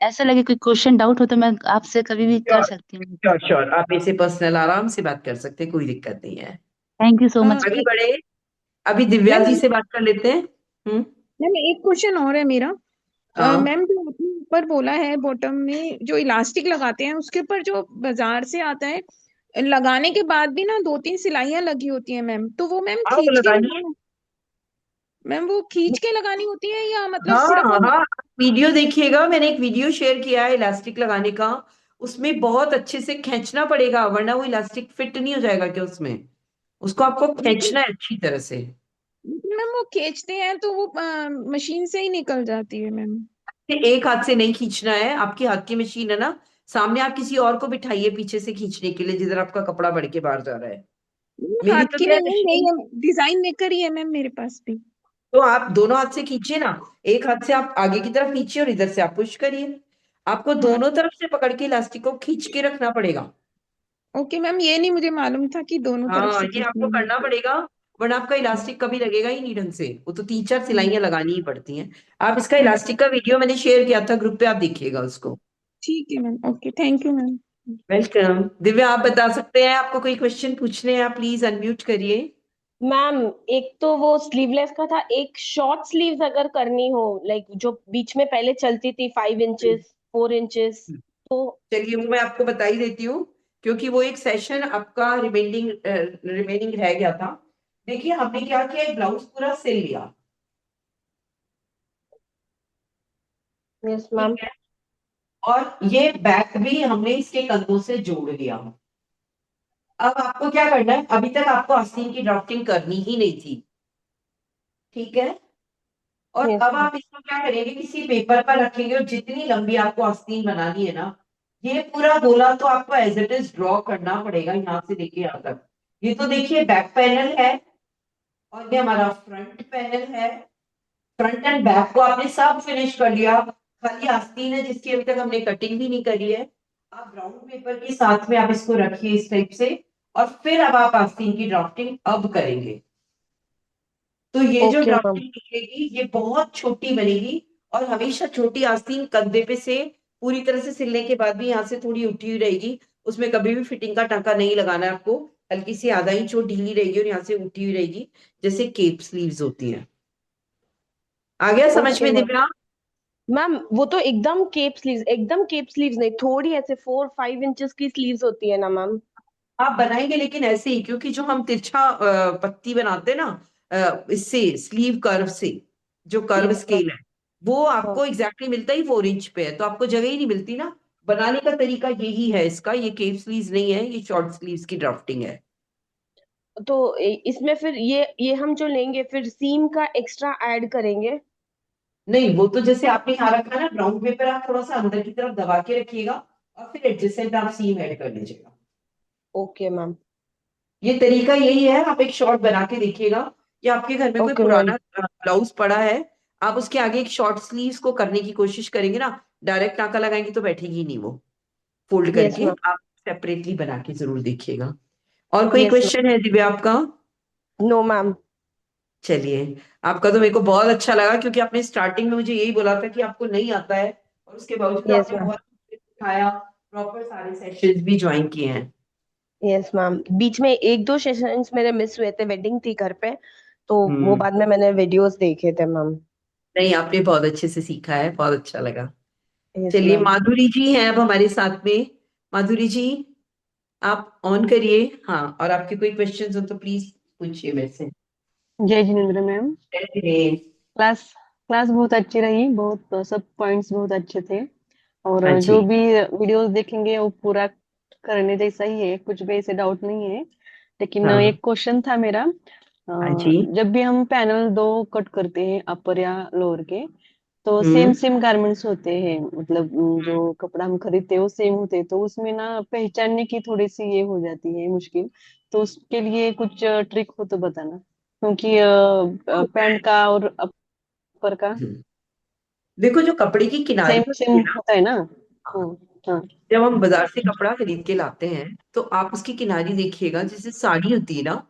ऐसा लगे कोई क्वेश्चन डाउट हो तो मैं आपसे कभी भी कर श्योर सकती हूँ। श्योर श्योर, आप मेरे से पर्सनल आराम से बात कर सकते हैं, कोई दिक्कत नहीं है। Thank you so much. आगे बढ़े, अभी दिव्या मैम जी से बात कर लेते हैं। मैम एक क्वेश्चन और है मेरा। हाँ मैम जो आपने ऊपर बोला है बॉटम में जो इलास्टिक लगाते हैं उसके ऊपर जो बाजार से आता है लगाने के बाद भी ना 2-3 सिलाइयां लगी होती है मैम, तो वो मैम हाँ वो खींच के लगानी है। लगाना, मैम वो खींच के लगानी होती है या मतलब हाँ सिर्फ वो? हाँ, वीडियो देखिएगा, मैंने एक वीडियो शेयर किया है इलास्टिक लगाने का। उसमें बहुत अच्छे से खींचना पड़ेगा, वरना वो इलास्टिक फिट नहीं हो जाएगा क्या उसमें। उसको आपको खींचना है अच्छी तरह से। मैम वो खींचते हैं तो वो मशीन से ही निकल जाती है मैम। एक हाथ से नहीं खींचना है, आपकी हाथ की मशीन है ना, सामने आप किसी और को बिठाइए पीछे से खींचने के लिए, जिधर आपका कपड़ा बढ़ के बाहर जा रहा है। मेरी हाथ तो की क्या है नहीं है, मशीन, यही डिजाइन मेकर ही है मैम मेरे पास भी। तो आप दोनों हाथ से खींचिए ना। एक हाथ से आप आगे की तरफ खींचिए और इधर से आप पुश करिए। आपको हाँ दोनों तरफ से पकड़ के इलास्टिक को खींच के रखना पड़ेगा। ओके मैम, ये नहीं मुझे मालूम था कि दोनों तरफ हाँ से ये खींचना आपको है। करना पड़ेगा, वरना आपका इलास्टिक कभी लगेगा ही नहीं ढंग से। वो तो 3-4 सिलाइयां लगानी ही पड़ती हैं। आप इसका इलास्टिक का वीडियो मैंने शेयर किया था ग्रुप पे, आप देखिएगा उसको। ठीक है ma'am, okay thank you ma'am. Welcome. Divya आप बता सकते हैं, आपको कोई क्वेश्चन पूछने हैं आप प्लीज अनम्यूट करिए। मैम एक तो वो स्लीवलेस का था, एक शॉर्ट स्लीव्स अगर करनी हो, लाइक जो बीच में पहले चलती थी 5 इंचेस 4 इंचेस, तो चलिए वो मैं आपको बता ही देती हूँ, क्योंकि वो एक सेशन आपका रिमेनिंग रह गया था। देखिए हमने क्या किया, एक ब्लाउज पूरा सिल लिया, यस ठीक मैम। है, और ये बैक भी हमने इसके कंधों से जोड़ लिया। अब आपको क्या करना है, अभी तक आपको आस्तीन की ड्राफ्टिंग करनी ही नहीं थी, ठीक है। और यस अब मैम। आप इसको क्या करेंगे, किसी पेपर पर रखेंगे और जितनी लंबी आपको आस्तीन बनानी है ना, ये पूरा गोला तो आपको एज इट इज ड्रॉ करना पड़ेगा यहाँ से लेके यहाँ तक। ये तो देखिए बैक पैनल है और ये हमारा फ्रंट पैनल है। फ्रंट एंड बैक को आपने सब फिनिश कर लिया, खाली आस्तीन है जिसकी अभी तक हमने कटिंग भी नहीं करी है। आप ब्राउन पेपर के साथ में आप इसको रखिए इस टाइप से, और फिर अब आप आस्तीन की ड्राफ्टिंग अब करेंगे। तो ये जो ओके मैम। ड्राफ्टिंग निकलेगी ये बहुत छोटी बनेगी, और हमेशा छोटी आस्तीन कंधे पे से पूरी तरह से सिलने के बाद भी यहाँ से थोड़ी उठी हुई रहेगी। उसमें कभी भी फिटिंग का टांका नहीं लगाना है आपको, हल्की सी आधा इंच वो ढीली रहेगी और यहाँ से उठी हुई रहेगी, जैसे केप स्लीव्स होती हैं। आ गया समझ ओके में मैम। दिव्या? मैम वो तो एकदम केप स्लीव्स नहीं, थोड़ी ऐसे 4-5 इंचेस की स्लीव्स होती है ना मैम। आप बनाएंगे लेकिन ऐसे ही, क्योंकि जो हम तिरछा पत्ती बनाते हैं ना, इससे स्लीव कर्व से, जो कर्व यस मैम। स्केल है, वो हाँ। आपको एग्जैक्टली मिलता ही 4 इंच पे है, तो आपको जगह ही नहीं मिलती ना। बनाने का तरीका यही है इसका, ये केप स्लीव्स नहीं है, ये शॉर्ट स्लीव्स की ड्राफ्टिंग है। तो इसमें फिर ये हम जो लेंगे फिर सीम का एक्स्ट्रा ऐड करेंगे? नहीं, वो तो जैसे आपने यहाँ रखा ना ब्राउन पेपर, आप थोड़ा सा अंदर की तरफ दबा के रखिएगा और फिर एडजस्टेंट आप सीम ऐड कर लीजिएगा। Okay ma'am. ये तरीका यही है, आप एक शॉर्ट बना के देखिएगा, या आपके घर में कोई ओके मैम। पुराना ब्लाउज पड़ा है, आप उसके आगे एक शॉर्ट स्लीव्स को करने की कोशिश करेंगे ना, डायरेक्ट टांका लगाएंगे तो बैठेगी ही नहीं वो। फोल्ड यस करके मैम। आप सेपरेटली बना के जरूर देखिएगा। और कोई यस क्वेश्चन है दिव्या आपका? मैम। No ma'am. चलिए, आपका तो मेरे को बहुत अच्छा लगा, क्योंकि आपने स्टार्टिंग में मुझे यही बोला था कि आपको नहीं आता है, और उसके बावजूद यस आपने मैम। बहुत सिखाया, प्रॉपर सारे सेशंस भी ज्वाइन किए हैं। यस मैम, बीच में 1-2 सेशंस मेरे मिस हुए थे, वेडिंग थी घर पे, तो वो हम्म। बाद में मैंने वीडियोस देखे थे मैम। नहीं, आपने बहुत अच्छे से सीखा है, बहुत अच्छा लगा। यस चलिए, मैम। माधुरी जी हैं अब हमारे साथ में। माधुरी जी, आप ऑन करिए। हाँ, और आपके कोई क्वेश्चंस हो तो प्लीज पूछिए मेरे से। जय जिनेन्द्र मैम। जय हिंद। क्लास क्लास बहुत अच्छी रही, बहुत सब पॉइंट्स बहुत अच्छे थे, और हाँ जो जी। भी वीडियोस देखेंगे वो पूरा करने जैसा ही है, कुछ भी ऐसे डाउट नहीं है। लेकिन हाँ एक क्वेश्चन था मेरा। हाँ जी। जब भी हम पैनल 2 कट करते हैं अपर या लोअर के, तो सेम हम्म। सेम गारमेंट्स होते हैं, मतलब जो कपड़ा हम खरीदते हैं वो सेम होते हैं, तो उसमें ना पहचानने की थोड़ी सी ये हो जाती है मुश्किल। तो उसके लिए कुछ ट्रिक हो तो बताना, क्योंकि पैंट का और अपर का देखो, जो कपड़े की किनारी सेम होती सेम है ना, होता है ना। हाँ। हाँ। जब हम बाजार से कपड़ा खरीद के लाते हैं तो आप उसकी किनारी देखिएगा, जैसे साड़ी होती है ना,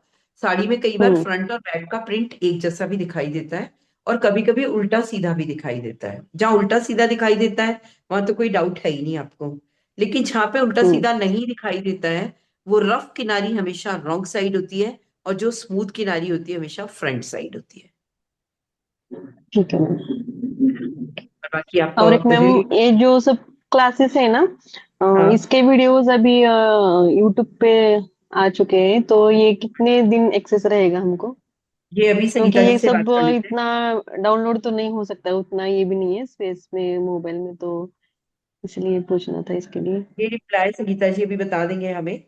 साड़ी में कई बार हम्म। फ्रंट और बैक का प्रिंट एक जैसा भी दिखाई देता है, और कभी कभी उल्टा सीधा भी दिखाई देता है। जहाँ उल्टा सीधा दिखाई देता है वहां तो कोई डाउट है ही नहीं आपको, लेकिन जहाँ पे उल्टा हम्म। सीधा नहीं दिखाई देता है, वो रफ किनारी हमेशा रॉन्ग साइड होती है, और जो स्मूथ किनारी होती है हमेशा फ्रंट साइड होती है। ठीक है मैम। और बाकी और आपको एक मैम, रीडिंग। ये जो सब क्लासेस है ना, हाँ, इसके वीडियोस अभी यूट्यूब पे आ चुके हैं, तो ये कितने दिन एक्सेस रहेगा हमको? ये अभी क्योंकि संगीता जी ये से बात सब कर लेते हैं। इतना डाउनलोड तो नहीं हो सकता, उतना ये भी नहीं है स्पेस में मोबाइल में, तो इसलिए पूछना था इसके लिए। ये रिप्लाई संगीता जी अभी बता देंगे हमें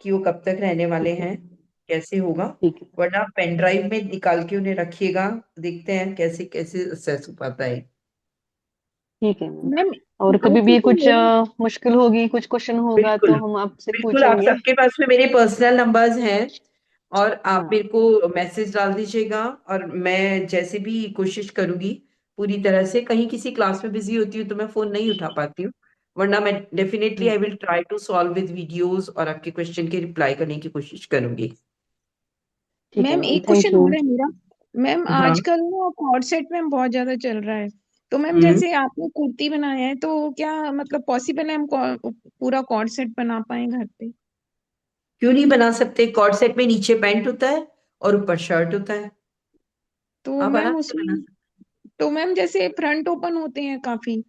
कि वो कब तक रहने वाले ठीक है, हैं, कैसे होगा। ठीक है, वरना आप पेन ड्राइव में निकाल के उन्हें रखिएगा, देखते हैं कैसे कैसे असेस हो पाता है। ठीक है मैम। मैम और कभी ऐसे भी तो कुछ मेरा मुश्किल होगी, कुछ क्वेश्चन होगा, बिल्कुल तो हम आपसे बिल्कुल, आप पूछेंगे। सबके पास में मेरे पर्सनल नंबर्स हैं, और आप हाँ, मेरे को मैसेज डाल दीजिएगा, और मैं जैसे भी कोशिश करूंगी पूरी तरह से। कहीं किसी क्लास में बिजी होती हूँ तो मैं फोन नहीं उठा पाती हूँ, वरना मैं definitely I will try to solve with videos और आपके क्वेश्चन के रिप्लाई करने की कोशिश करूंगी। ठीक है मैम मैम, एक थैंक क्वेश्चन यू। और है मेरा। मैम हाँ। आजकल ना कॉर्ड सेट में बहुत ज्यादा चल रहा है, तो मैम हम्म। जैसे आपने कुर्ती बनाया है, तो क्या मतलब पॉसिबल है हम पूरा कॉर्ड सेट बना पाए घर पे? क्यों नहीं बना सकते? कॉर्ड सेट में नीचे पैंट होता है और ऊपर शर्ट होता है, तो आप मैम आराम से बना उसमें, सकते तो मैम जैसे फ्रंट ओपन होते हैं काफी, हैं।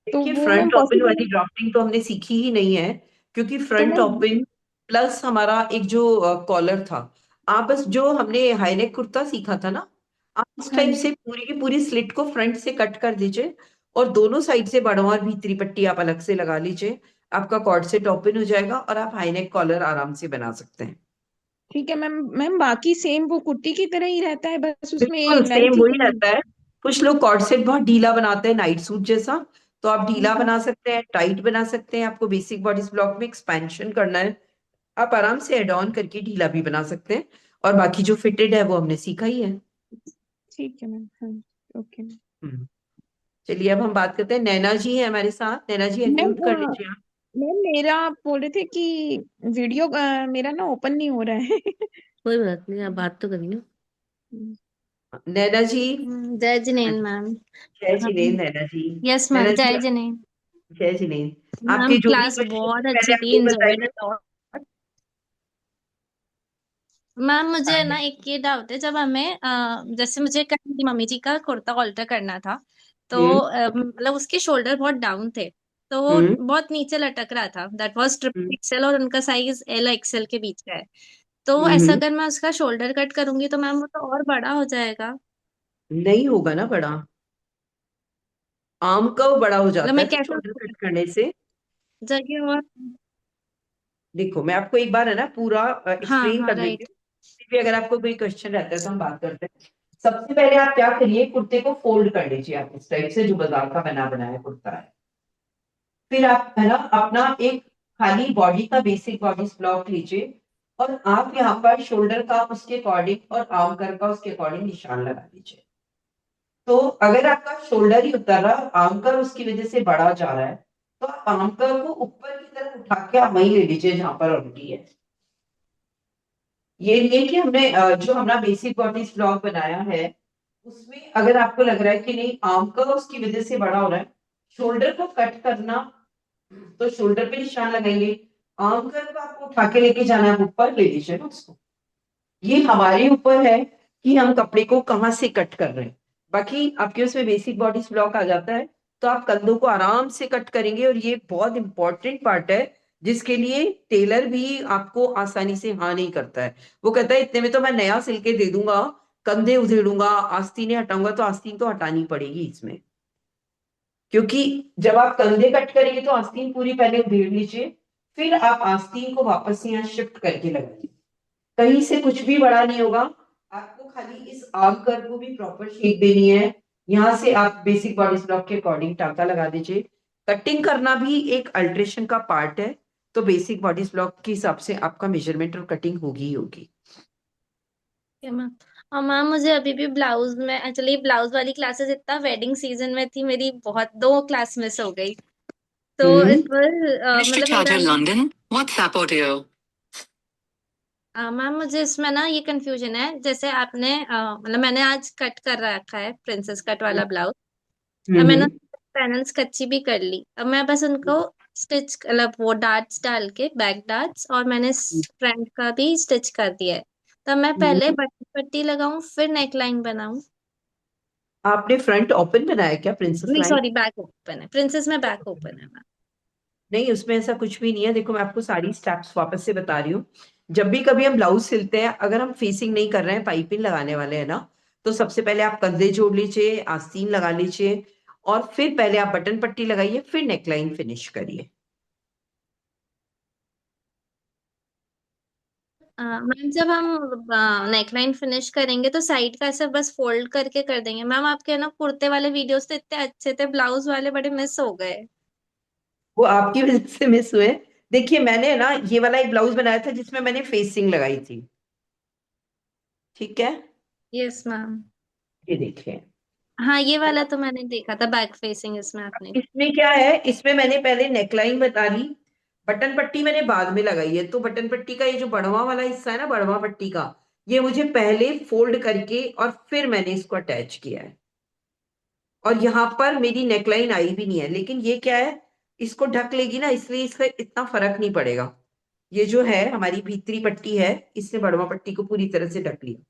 तो देखिए, वो मैम फ्रंट ओपन पॉसिबल वाली है? ड्राफ्टिंग तो हमने सीखी ही नहीं है, क्योंकि तो फ्रंट मैम ओपन प्लस हमारा एक जो कॉलर था, आप बस जो हमने हाईनेक कुर्ता सीखा था ना, आप उस हाँ टाइप जी। से पूरी की पूरी स्लिट को फ्रंट से कट कर दीजिए, और दोनों साइड से बड़ों भीतरी पट्टी आप अलग से लगा लीजिए। आपका कॉर्ड सेट ओपन हो जाएगा और आप हाईनेक कॉलर आराम से बना सकते हैं। ठीक है मैम। मैम बाकी सेम वो कुर्ती की तरह ही रहता है, बस उसमें बिल्कुल लेंथ सेम ही वही कम है। रहता है। कुछ लोग कॉर्ड सेट बहुत ढीला बनाते हैं, नाइट सूट जैसा, तो आप ढीला हम्म। बना सकते हैं, टाइट बना सकते हैं। आपको बेसिक बॉडी ब्लॉक में एक्सपेंशन करना है, आप आराम से एड ऑन करके ढीला भी बना सकते हैं। और बाकी जो फिटेड है वो हमने सीखा ही है। ठीक है मैम, हाँ। ओके हम्म। चलिए, अब हम बात करते हैं। नैना जी है हमारे साथ। नैना जी मैम। अनम्यूट कर लीजिए आप। मैम मेरा आप बोल रहे थे कि वीडियो मेरा ना ओपन नहीं हो रहा है। कोई बात नहीं, आप बात तो करिए। नैना जी। जय जिनेन मैम। जय हाँ, जिनेंद्र नैना जी। यस नैना मैम, जी, जय जिनेन। जय जिनेंद्र। मैम आपके जो भी क्लास क्वेश्चन बहुत थे पहले अच्छी आप थी, ये इंजॉयड बताइए। A lot. मैम मुझे हाँ। ना एक ये डाउट है, जब हमें जैसे मुझे कल मेरी मम्मी जी का कुर्ता ऑल्टर करना था, तो हम्म। मतलब उसके शोल्डर बहुत डाउन थे, तो वो हम्म। बहुत नीचे लटक रहा था। That was triple hmm. XL और उनका साइज एल एक्सएल के बीच का है। तो ऐसा हम्म। अगर मैं उसका शोल्डर कट करूंगी तो मैम वो तो और बड़ा हो जाएगा। नहीं होगा ना बड़ा, आम का वो बड़ा हो मतलब जाता मैं है फिर कैसे शोल्डर उसको कट करने से। जगह और। देखो, मैं आपको एक बार है ना पूरा हाँ एक्सप्लेन हाँ, कर देती राइट। हूँ, फिर भी अगर आपको कोई क्वेश्चन रहता है तो हम बात करते हैं। सबसे पहले आप क्या करिए, कुर्ते को फोल्ड कर लीजिए आप इस टाइप से, जो बाजार का बना बनाया कुर्ता है। फिर आप है ना अपना एक खाली बॉडी का बेसिक बॉडी ब्लॉक लीजिए, और आप यहाँ पर शोल्डर का उसके अकॉर्डिंग और आर्म कर का उसके अकॉर्डिंग निशान लगा लीजिए। तो अगर आपका शोल्डर ही उतर रहा है, आर्म कर उसकी वजह से बढ़ा जा रहा है, तो आप आर्म कर को ऊपर की तरफ उठा के आप वहीं ले लीजिए जहां पर ऑलरेडी है। ये नहीं कि हमने जो हमारा बेसिक बॉडी ब्लॉक बनाया है उसमें अगर आपको लग रहा है कि नहीं आर्म का उसकी वजह से बड़ा हो रहा है, शोल्डर को कट करना, तो शोल्डर पे निशान लगाएंगे। आर्म कर को आपको उठा के लेके जाना है ऊपर, ले लीजिए ना उसको। ये हमारे ऊपर है कि हम कपड़े को कहाँ से कट कर रहे हैं। बाकी आपके उसमें बेसिक बॉडी ब्लॉक आ जाता है, तो आप कंधों को आराम से कट करेंगे, और ये बहुत इंपॉर्टेंट पार्ट है जिसके लिए टेलर भी आपको आसानी से हाँ नहीं करता है। वो कहता है इतने में तो मैं नया सिल के दे दूंगा, कंधे उधेड़ूंगा, आस्तीनें हटाऊंगा, तो आस्तीन तो हटानी पड़ेगी इसमें, क्योंकि जब आप कंधे कट करेंगे तो आस्तीन पूरी पहले उधेड़ लीजिए, फिर आप आस्तीन को वापस यहाँ शिफ्ट करके लगाइए। कहीं से कुछ भी बड़ा नहीं होगा, आपको खाली इस आर्म कर्व को भी प्रॉपर शेप देनी है। यहाँ से आप बेसिक बॉडी ब्लॉक के अकॉर्डिंग टांका लगा दीजिए। कटिंग करना भी एक अल्ट्रेशन का पार्ट है, तो बेसिक बॉडी ब्लॉक के हिसाब से आपका मेजरमेंट और कटिंग होगी ही होगी। मैम, और मैम मुझे अभी भी ब्लाउज में, एक्चुअली ब्लाउज वाली क्लासेस इतना वेडिंग सीजन में थी मेरी, बहुत दो क्लास मिस हो गई। तो हम्म। इट वाज मतलब मेरा London, WhatsApp audio. मैम मुझे इसमें ना ये कंफ्यूजन है, जैसे आपने मतलब मैंने आज कट कर रखा है प्रिंसेस कट वाला ब्लाउज। अब मैंने हम्म। पैनल्स कच्ची भी कर ली, अब मैं बस उनको स्टिच, मतलब वो डार्ट्स डाल के बैक डार्ट्स, और मैंने फ्रंट का भी स्टिच कर दिया है। तो मैं पहले हम्म। बटन पट्टी लगाऊं फिर नेक लाइन बनाऊं? आपने फ्रंट ओपन बनाया क्या प्रिंसेस नहीं लाइन? सॉरी, बैक ओपन है, प्रिंसेस में बैक ओपन है मैम। नहीं, उसमें ऐसा कुछ भी नहीं है। देखो, मैं आपको सारी स्टेप्स वापस से बता रही हूँ। जब भी कभी हम ब्लाउज सिलते हैं, अगर हम फेसिंग नहीं कर रहे हैं, पाइपिंग लगाने वाले हैं ना, तो सबसे पहले आप कंधे जोड़ लीजिए, आस्तीन लगा लीजिए, और फिर पहले आप बटन पट्टी लगाइए, फिर नेकलाइन फिनिश करिए। मैम जब हम नेकलाइन फिनिश करेंगे तो साइड का ऐसे बस फोल्ड करके कर देंगे मैम। आपके ना कुर्ते वाले वीडियोस तो इतने अच्छे थे, ब्लाउज वाले बड़े मिस हो गए। वो आपकी वजह से मिस हुए। देखिए, मैंने ना ये वाला एक ब्लाउज बनाया था जिसमें मैंने फेसिंग लगाई थी, ठीक है? Yes ma'am. ये देखिए। हाँ ये वाला तो मैंने देखा था, बैक फेसिंग इसमें आपने। इसमें क्या है, इसमें मैंने पहले नेकलाइन बता ली, बटन पट्टी मैंने बाद में लगाई है। तो बटन पट्टी का ये जो बढ़वा वाला हिस्सा है ना, बढ़वा पट्टी का, ये मुझे पहले फोल्ड करके और फिर मैंने इसको अटैच किया है। और यहाँ पर मेरी नेकलाइन आई भी नहीं है, लेकिन ये क्या है, इसको ढक लेगी ना, इसलिए इसका इतना फर्क नहीं पड़ेगा। ये जो है हमारी भीतरी पट्टी है, इसने बढ़वा पट्टी को पूरी तरह से ढक लिया।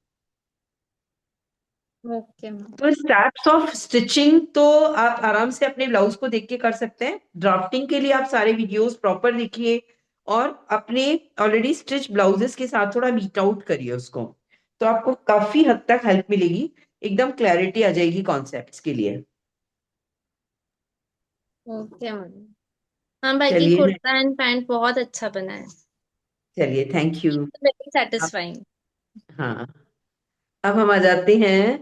Okay ma'am. तो स्टेप्स ऑफ स्टिचिंग तो आप आराम से अपने ब्लाउज को देख के कर सकते हैं। ड्राफ्टिंग के लिए आप सारे वीडियोस प्रॉपर देखिए, और अपने ऑलरेडी स्टिच ब्लाउजेस के साथ थोड़ा मीट आउट करिए उसको, तो आपको काफी हद तक हेल्प मिलेगी, एकदम क्लैरिटी आ जाएगी कॉन्सेप्ट्स के लिए। Okay ma'am. हाँ बाकी चलिए कुर्ता एंड पैंट बहुत अच्छा बना है, चलिए, थैंक यू। वेरी आप, सेटिस्फाइंग। हाँ, अब हम आ जाते हैं,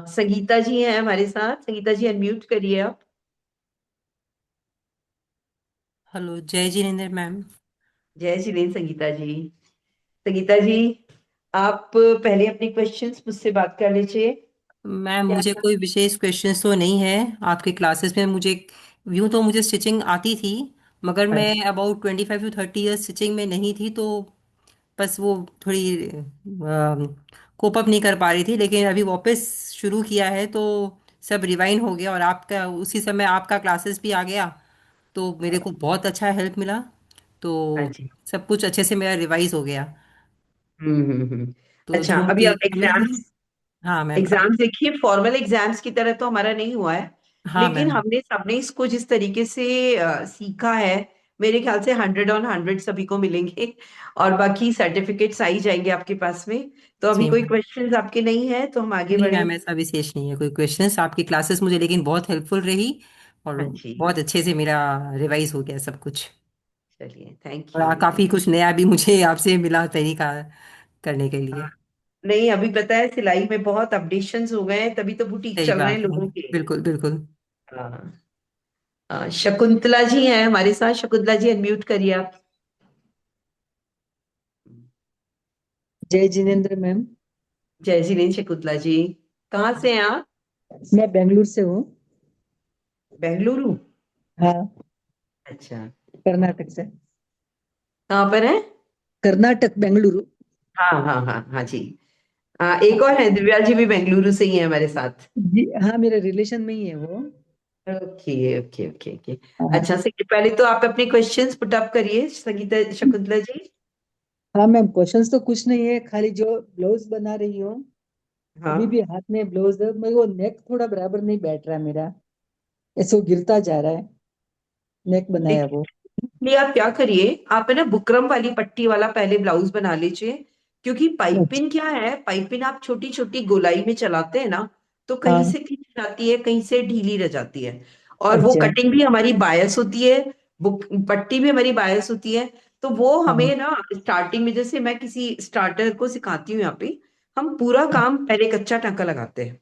संगीता जी हैं हमारे साथ। संगीता जी, अनम्यूट करिए आप। हेलो, जय जिनेंद्र मैम। जय श्री राम संगीता जी। संगीता जी, आप पहले अपने क्वेश्चंस मुझसे बात कर लीजिए। मैम क्या मुझे क्या? कोई विशेष क्वेश्चंस तो नहीं है आपके क्लासेस में। मुझे यूँ तो मुझे स्टिचिंग आती थी, मगर मैं अच्छा। अबाउट 25 to 30 ईयर्स स्टिचिंग में नहीं थी, तो बस वो थोड़ी कोप अप नहीं कर पा रही थी। लेकिन अभी वापस शुरू किया है तो सब रिवाइंड हो गया, और आपका उसी समय आपका क्लासेस भी आ गया, तो मेरे को बहुत अच्छा हेल्प मिला। हाँ तो जी। सब कुछ अच्छे से मेरा रिवाइज हो गया। तो अच्छा, जो अभी मुझे आप कमी थी। एग्जाम्स हाँ मैम, अब। एग्जाम्स देखिए, फॉर्मल एग्जाम्स की तरह तो हमारा नहीं हुआ है, हाँ लेकिन मैम। हमने सबने इसको जिस तरीके से सीखा है, मेरे ख्याल से 100 on 100 सभी को मिलेंगे, और बाकी सर्टिफिकेट्स आ ही जाएंगे आपके पास में। तो अभी जी कोई मैम। क्वेश्चंस आपके नहीं है तो हम आगे नहीं बढ़े। मैम, ऐसा विशेष नहीं है कोई क्वेश्चंस। आपकी क्लासेस मुझे लेकिन बहुत हेल्पफुल रही, और हाँ जी। बहुत अच्छे से मेरा रिवाइज हो गया सब कुछ। चलिए, थैंक और यू, काफी थैंक कुछ नया भी मुझे आपसे मिला तरीका करने के यू। लिए। नहीं, अभी पता है सिलाई में बहुत अपडेशंस हो गए हैं, तभी तो बुटीक सही चल रहे हैं बात है। लोगों के। बिल्कुल बिल्कुल। हाँ। शकुंतला जी हैं हमारे साथ। शकुंतला जी, अनम्यूट करिए आप। जय जिनेन्द्र मैम। जय जिनेन्द्र शकुंतला जी। कहाँ से हैं आप? मैं बेंगलुरु से हूँ। बेंगलुरु? हाँ, अच्छा। कर्नाटक से। कहाँ पर है? कर्नाटक, बेंगलुरु। हाँ हाँ हाँ हाँ जी। एक और है, दिव्या जी भी बेंगलुरु से ही है हमारे साथ। जी हाँ, मेरे रिलेशन में ही है वो। Okay okay okay okay. हाँ। अच्छा, से पहले तो आप अपने क्वेश्चंस पुट अप करिए, संगीता शकुंतला जी। हाँ मैम, क्वेश्चंस तो कुछ नहीं है, खाली जो ब्लाउज बना रही हो, अभी भी हाँ। हाथ में ब्लाउज है, मेरे वो नेक थोड़ा बराबर नहीं बैठ रहा है मेरा, ऐसे वो गिरता जा रहा है। नेक बनाया वो। इसलिए आप क्या करिए, आप है ना बुकरम वाली पट्टी वाला पहले ब्लाउज बना लीजिए। क्योंकि अच्छा। पाइपिन क्या है, पाइपिन आप छोटी छोटी गोलाई में चलाते हैं ना, तो कहीं हाँ। से खिंच जाती है, कहीं से ढीली रह जाती है। और वो अच्छा। कटिंग भी हमारी बायस होती है, बुक पट्टी भी हमारी बायस होती है। तो वो हाँ। हमें ना स्टार्टिंग में, जैसे मैं किसी स्टार्टर को सिखाती हूँ यहाँ पे, हम पूरा काम पहले कच्चा टांका लगाते हैं।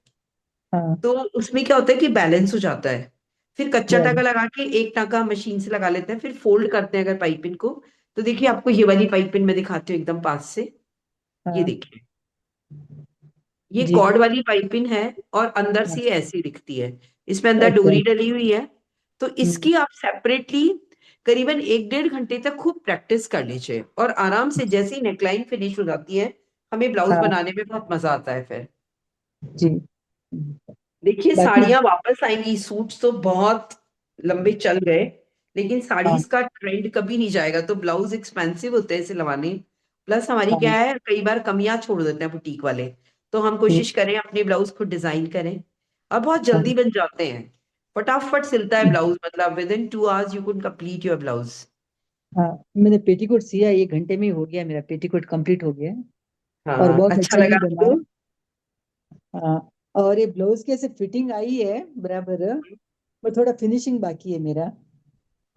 हाँ। तो उसमें क्या होता है कि बैलेंस हो जाता है। फिर कच्चा टाका बराबर। लगा के एक टाका मशीन से लगा लेते हैं, फिर फोल्ड करते हैं अगर पाइपिन को। तो देखिए, आपको ये वाली पाइपिन मैं दिखाती हूँ एकदम पास से। ये हाँ देखिए, ये जी। कॉर्ड वाली पाइपिन है, और अंदर हाँ, से ये ऐसी दिखती है। इसमें अंदर अच्छा। डोरी डली हुई है। तो हम्म। इसकी आप सेपरेटली करीबन 1 डेढ़ घंटे तक खूब प्रैक्टिस कर लीजिए, और आराम से जैसे ही नेकलाइन फिनिश हो जाती है, हमें ब्लाउज हाँ बनाने में बहुत मजा आता है फिर। जी। देखिए, बाकी। साड़ियां वापस आएंगी, सूट्स तो बहुत लंबे चल गए, लेकिन हाँ। साड़ीज का ट्रेंड कभी नहीं जाएगा। तो ब्लाउज एक्सपेंसिव होते हैं इसे लवाने, प्लस हमारी क्या हाँ। है, कई बार कमियां छोड़ देते हैं बुटीक वाले। तो हम हम्म। कोशिश करें अपने ब्लाउज खुद डिजाइन करें। और बहुत जल्दी बन जाते हैं, फटाफट सिलता है ब्लाउज, मतलब with in 2 hours you can complete your blouse. हाँ, मैंने पेटीकोट सिया, 1 घंटे में ही हो गया, मेरा पेटीकोट कंप्लीट हो गया और हाँ, बहुत अच्छा अच्छा भी लगा बना आपको? है। हाँ, और ये ब्लाउज की ऐसे फिटिंग आई है बराबर, पर थोड़ा फिनिशिंग बाकी है मेरा।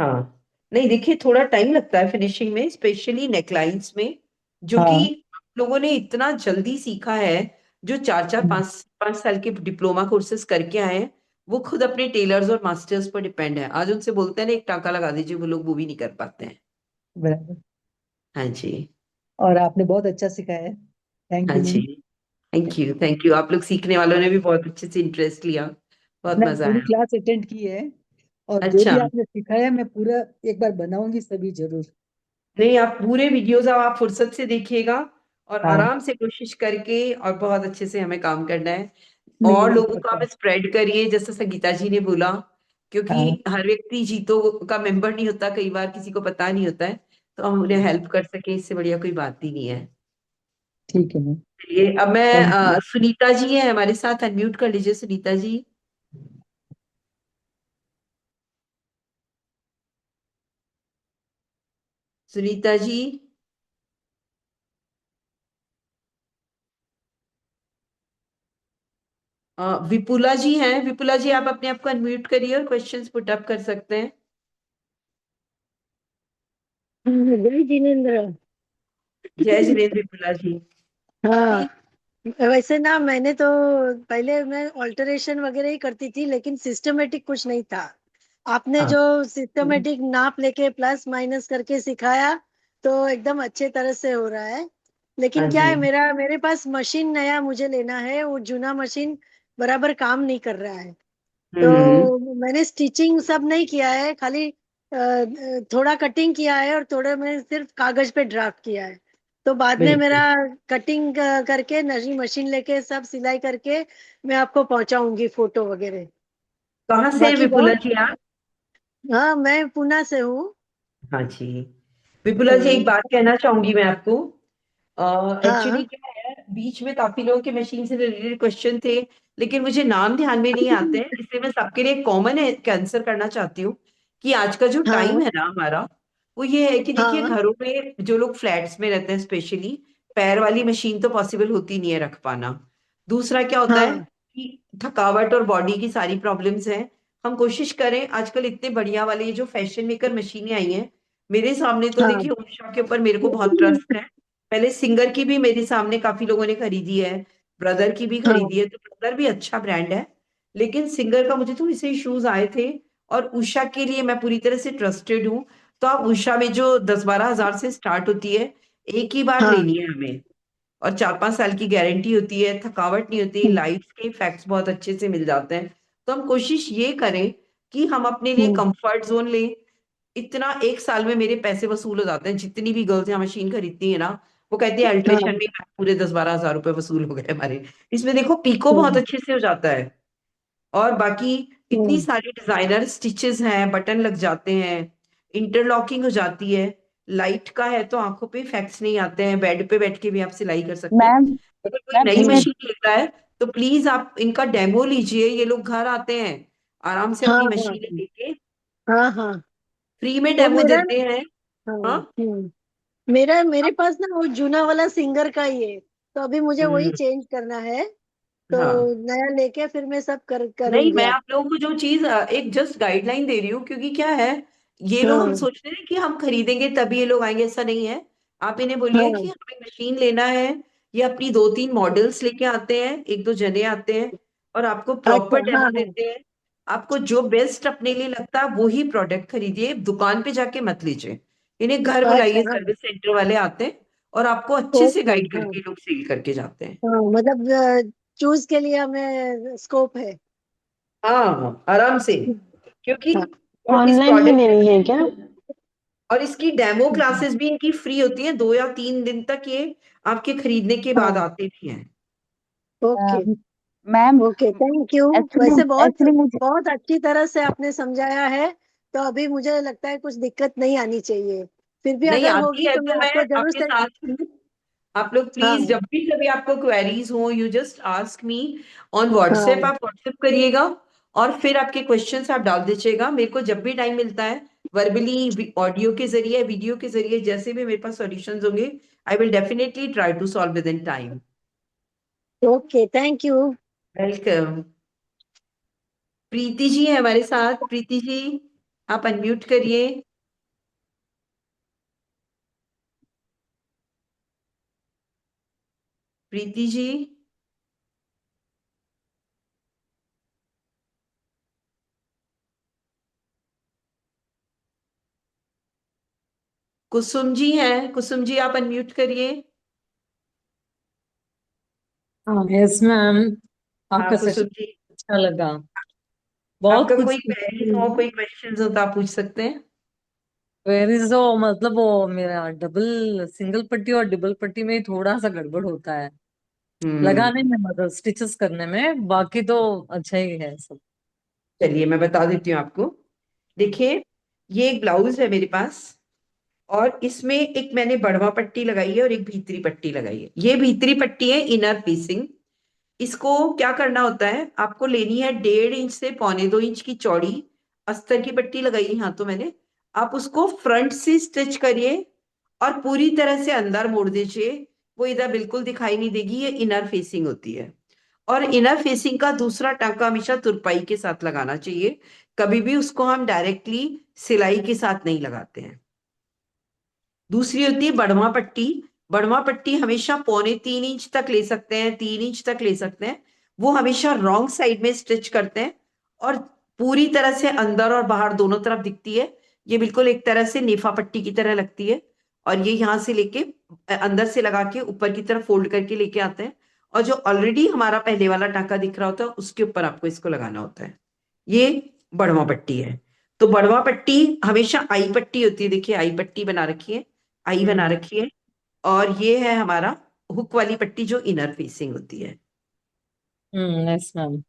हाँ, नहीं देखिए, थोड़ा टाइम लगता है फिनिशिंग में, स्पेशली नेकलाइंस में, जो कि हाँ। लोगों ने इतना जल्दी सीखा है, जो 4-4 हम्म, 5-5 साल के डिप्लोमा कोर्सेज करके आए हैं, वो खुद अपने टेलर्स और मास्टर्स पर डिपेंड है। आज उनसे बोलते हैं ना एक टांका लगा दीजिए, वो लोग वो भी नहीं कर पाते हैं। बराबर। हाँ जी। और आपने बहुत अच्छा सिखाया है, थैंक हाँ यू जी, ma'am. Thank you, thank you. आप लोग सीखने वालों ने भी बहुत अच्छे से इंटरेस्ट लिया, बहुत मैंने मजा पूरी आया। क्लास अटेंड की है, और जो अच्छा, भी आपने सिखाया मैं पूरा एक बार बनाऊंगी सभी जरूर। नहीं आप पूरे वीडियोस अब आप फुर्सत से देखिएगा, और हाँ। आराम से कोशिश करके और बहुत अच्छे से हमें काम करना है, नहीं और नहीं, लोगों को पक्का। आप स्प्रेड करिए जैसे संगीता जी ने बोला, क्योंकि हाँ, हर व्यक्ति जीतो का मेंबर नहीं होता, कई बार किसी को पता नहीं होता है, तो हम उन्हें हेल्प कर सके, इससे बढ़िया कोई बात ही नहीं है। ठीक है मैम। चलिए, अब मैं थैंक यू। सुनीता जी है हमारे साथ, अनम्यूट कर लीजिए सुनीता जी। सुनीता जी। विपुला जी हैं, विपुला जी आप अपने आप को अनम्यूट करिए और क्वेश्चंस पुट अप कर सकते हैं। जय जिनेन्द्र। जय जिनेन्द्र विपुला जी। हाँ, वैसे ना मैंने तो पहले मैं ऑल्टरेशन वगैरह ही करती थी, लेकिन सिस्टमेटिक कुछ नहीं था। आपने हाँ जो सिस्टमेटिक नाप लेके प्लस माइनस करके सिखाया, तो एकदम अच्छे तरह से हो रहा है। हाँ लेकिन क्या जी। है, मेरे पास मशीन नया मुझे लेना है, वो जूना मशीन बराबर काम नहीं कर रहा है। हम्म। तो मैंने स्टिचिंग सब नहीं किया है, खाली थोड़ा कटिंग किया है और थोड़े में सिर्फ कागज पे ड्राफ्ट किया है। तो बाद में मेरा बिल्कुल। कटिंग करके नई मशीन लेके सब सिलाई करके मैं आपको पहुंचाऊंगी फोटो वगैरह। कहाँ से है बाकी विपुला बहुत। जी आप? हाँ, मैं पुणे से हूँ। हाँ जी। विपुला जी, एक हाँ। बात कहना चाहूंगी मैं आपको, एक्चुअली हाँ। क्या है, बीच में काफी लोगों के मशीन से रिलेटेड क्वेश्चन थे, लेकिन मुझे नाम ध्यान में नहीं आते हैं, इसलिए मैं सबके लिए कॉमन है आंसर करना चाहती हूँ, कि आज का जो टाइम हाँ। है ना हमारा, वो ये है कि देखिए, हाँ। घरों में जो लोग फ्लैट्स में रहते हैं स्पेशली, पैर वाली मशीन तो पॉसिबल होती नहीं है रख पाना। दूसरा क्या होता है हाँ। कि थकावट और बॉडी की सारी प्रॉब्लम्स हैं। हम कोशिश करें, आजकल इतने बढ़िया वाले ये जो फैशन मेकर मशीनें आई हैं, मेरे सामने तो हाँ। देखिए उषा के ऊपर मेरे को बहुत ट्रस्ट है। पहले सिंगर की भी मेरे सामने काफी लोगों ने खरीदी है, ब्रदर की भी हाँ। खरीदी है, तो ब्रदर भी अच्छा ब्रांड है, लेकिन सिंगर का मुझे थोड़ी से इश्यूज आए थे, और उषा के लिए मैं पूरी तरह से ट्रस्टेड हूँ। तो आप उषा में जो 10-12 हजार से स्टार्ट होती है, एक ही बार हाँ। लेनी है हमें, और 4-5 साल की गारंटी होती है, थकावट नहीं होती, हम्म, लाइट्स के इफेक्ट्स बहुत अच्छे से मिल जाते हैं। तो हम कोशिश ये करें कि हम अपने लिए हम्म, कंफर्ट जोन लें। इतना एक साल में मेरे पैसे वसूल हो जाते हैं, जितनी भी गर्ल्स यहाँ मशीन खरीदती है ना, वो कहती है हाँ। अल्ट्रेशन में पूरे 10-12 हजार रुपए वसूल हो गए हमारे। इसमें देखो पीको बहुत हम्म, अच्छे से हो जाता है, और बाकी इतनी हम्म, सारी डिजाइनर स्टिचेस हैं, बटन लग जाते हैं, इंटरलॉकिंग हो जाती है, लाइट का है तो आंखों पे इफेक्ट्स नहीं आते हैं, बेड पे बैठ के भी आप सिलाई कर सकते हैं। मैम अगर कोई मैम नई इसमें मशीन ले रहा है, तो प्लीज आप इनका डेमो लीजिए, ये लोग घर आते हैं आराम से हाँ। अपनी हाँ। मशीनें लेके, हाँ। हाँ। फ्री में तो डेमो मेरा। देते हैं। हाँ। हाँ। मेरे पास ना वो जूना वाला सिंगर का ही है, तो अभी मुझे वही हम्म। चेंज करना है। तो हाँ, नया लेके फिर मैं सब नहीं करूंगी मैं आप। आप लोगों को जो चीज एक जस्ट गाइडलाइन दे रही हूँ, क्योंकि क्या है, ये लोग हम हाँ। सोचते हैं कि हम खरीदेंगे तभी ये लोग आएंगे, ऐसा नहीं है। आप इन्हें बोलिए कि हाँ। हमें मशीन लेना है, ये अपनी 2-3 मॉडल्स लेके आते हैं, 1-2 जने आते हैं, और आपको अच्छा। प्रॉपर हाँ। डेमो हाँ। देते हैं। आपको जो बेस्ट अपने लिए लगता है वो ही प्रोडक्ट खरीदिए, दुकान पे जाके मत लीजिए। इन्हें घर अच्छा। बुलाइए, हाँ। सर्विस सेंटर वाले आते हैं, और आपको अच्छे से ओके। गाइड हाँ। करके लोग सेल करके जाते हैं। हाँ, मतलब चूज के लिए हमें स्कोप है। हाँ, आराम से, क्योंकि हाँ। और इस ऑनलाइन भी प्रोडक्ट, लेनी है क्या? और इसकी डेमो क्लासेस भी इनकी फ्री होती हैं, 2 या 3 दिन तक ये आपके खरीदने के बाद हाँ। आते भी हैं। Okay. Ma'am okay, thank you. Actually वैसे बहुत एक्चुअली मुझे बहुत अच्छी तरह से आपने समझाया है, तो अभी मुझे लगता है कुछ दिक्कत नहीं आनी चाहिए। फिर भी नहीं अगर आती होगी है तो मैं तो मैं आपको जरूर आपके से। साथ हूँ, आप लोग हाँ प्लीज जब भी कभी आपको क्वेरीज हो, you just ask me on WhatsApp, हाँ आप व्हाट्सएप करिएगा और फिर आपके क्वेश्चंस आप डाल दीजिएगा। मेरे को जब भी टाइम मिलता है, वर्बली, ऑडियो के जरिए, वीडियो के जरिए, जैसे भी मेरे पास सॉल्यूशंस होंगे, I will definitely try to solve within time. Okay, thank you. Welcome. Preeti ji है हमारे साथ। प्रीति जी, आप अनम्यूट करिए। प्रीति जी। कुसुम जी हैं। कुसुम जी, आप अनम्यूट करिए। हाँ यस मैम, हाँ आपका कुसुम सेशन जी, अच्छा लगा। बहुत आपका कुछ कोई क्वेरीज हो, कोई क्वेश्चंस हो तो आप पूछ सकते हैं। क्वेरीज हो, मतलब वो मेरा डबल सिंगल पट्टी और डबल पट्टी में ही थोड़ा सा गड़बड़ होता है लगाने हम्म में, मतलब स्टिचेस करने में। बाकी तो अच्छा ही है सब। चलिए मैं बता देती हूँ आपको। देखिए, ये एक ब्लाउज है मेरे पास और इसमें एक मैंने बढ़वा पट्टी लगाई है और एक भीतरी पट्टी लगाई है। ये भीतरी पट्टी है इनर फेसिंग। इसको क्या करना होता है, आपको लेनी है 1.5 इंच से 1.25 इंच की चौड़ी अस्तर की पट्टी लगाई है यहाँ तो मैंने। आप उसको फ्रंट से स्टिच करिए और पूरी तरह से अंदर मोड़ दीजिए। वो इधर बिल्कुल दिखाई नहीं देगी, ये इनर फेसिंग होती है। और इनर फेसिंग का दूसरा टांका हमेशा तुरपाई के साथ लगाना चाहिए, कभी भी उसको हम डायरेक्टली सिलाई के साथ नहीं लगाते हैं। दूसरी होती है बढ़वा पट्टी। बढ़वा पट्टी हमेशा 2.25 इंच तक ले सकते हैं, 3 इंच तक ले सकते हैं। वो हमेशा रॉन्ग साइड में स्टिच करते हैं और पूरी तरह से अंदर और बाहर दोनों तरफ दिखती है। ये बिल्कुल एक तरह से नेफा पट्टी की तरह लगती है और ये यहाँ से लेके अंदर से लगा के ऊपर की तरफ फोल्ड करके लेके आते हैं। और जो ऑलरेडी हमारा पहले वाला टांका दिख रहा होता है उसके ऊपर आपको इसको लगाना होता है। ये बढ़वा पट्टी है। तो बढ़वा पट्टी हमेशा आई पट्टी होती है। देखिए आई पट्टी बना रखी है, आई बना रखी है। और ये है हमारा हुक वाली पट्टी जो इनर फेसिंग होती है। Yes ma'am.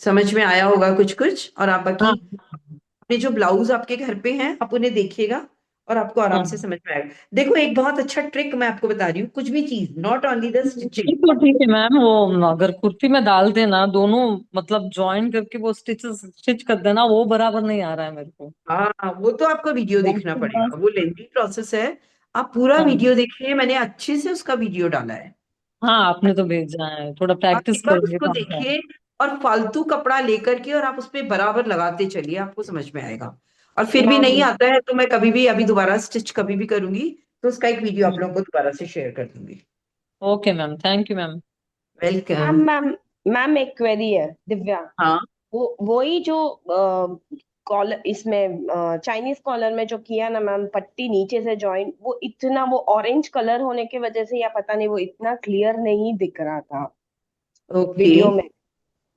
समझ में आया होगा कुछ कुछ। और आप बाकी हाँ अपने जो ब्लाउज आपके घर पे हैं आप उन्हें देखिएगा और आपको आराम से हाँ, समझ में आएगा। देखो एक बहुत अच्छा ट्रिक मैं आपको बता रही हूँ, कुछ भी चीज, नॉट ओनली द स्टिचिंग। ये तो ठीक है मैम। वो अगर कुर्ती में डाल देना दोनों, मतलब ज्वाइन करके वो स्टिच कर देना, वो बराबर नहीं आ रहा है मेरे को। हाँ वो तो आपको वीडियो देखना बाकी पड़ेगा, बस। वो लेंथी प्रोसेस है। आप पूरा हाँ वीडियो देखिए, मैंने अच्छे से उसका वीडियो डाला है। हाँ, आपने तो भेजा है, थोड़ा आप प्रैक्टिस एक बार करूंगी उसको तो आता है। देखिए और फालतू कपड़ा लेकर के और आप उसपे बराबर लगाते चलिए, आपको समझ में आएगा। और फिर भी नहीं मैम आता है तो मैं कभी भी अभी दोबारा स्टिच कभी भी करूंगी तो उसका एक वीडियो आप लोगों को दोबारा से शेयर कर दूंगी। Okay ma'am, thank you ma'am. Ma'am welcome. Ma'am ma'am एक क्वेरी है दिव्या। हाँ वो वही जो कॉलर इसमें चाइनीज कॉलर में जो किया ना मैम, पट्टी नीचे से जॉइन, वो इतना वो ऑरेंज कलर होने की वजह से या पता नहीं वो इतना क्लियर नहीं दिख रहा था ओके। वीडियो में।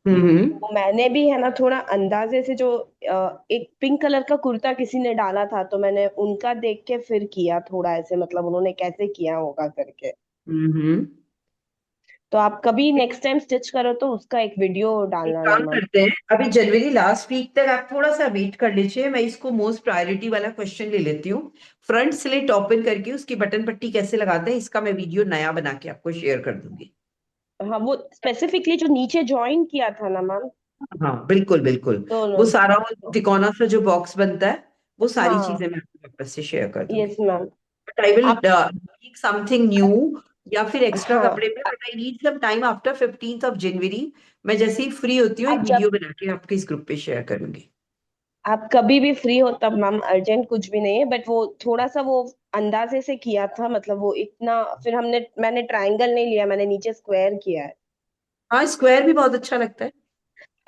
हम्म। वो मैंने भी है ना थोड़ा अंदाजे से जो एक पिंक कलर का कुर्ता किसी ने डाला था तो मैंने उनका देख के फिर किया थोड़ा ऐसे, मतलब उन्होंने कैसे किया होगा करके। हम्म। तो आप कभी नेक्स्ट टाइम स्टिच करो तो उसका एक वीडियो एक डालना ना काम मैम। करते हैं, अभी जनवरी लास्ट वीक तक आप थोड़ा सा वेट कर लीजिए, मैं इसको मोस्ट प्रायोरिटी वाला क्वेश्चन ले लेती हूँ। फ्रंट स्लिट ओपन करके उसकी बटन पट्टी कैसे लगाते हैं इसका मैं वीडियो नया बना के आपको शेयर कर दूंगी। हाँ वो स्पेसिफिकली जो नीचे ज्वाइन किया था ना मैम। हाँ बिल्कुल बिल्कुल। वो दोनों। सारा वो तिकोना सा जो बॉक्स बनता है वो सारी हाँ चीजें मैं आपको वापस से शेयर कर दूंगी। Yes ma'am. But I will आप मेक समथिंग न्यू या फिर एक्स्ट्रा हाँ कपड़े में, but I need some time after 15 January. मैं जैसे ही फ्री होती हूँ एक आप जब वीडियो बना के आपके इस ग्रुप पे शेयर करूंगी। आप कभी भी फ्री हो तब मैम, अर्जेंट कुछ भी नहीं है, बट वो थोड़ा सा वो अंदाजे से किया था, मतलब वो इतना फिर मैंने ट्रायंगल नहीं लिया, मैंने नीचे स्क्वायर किया है। हाँ स्क्वायर भी बहुत अच्छा लगता है।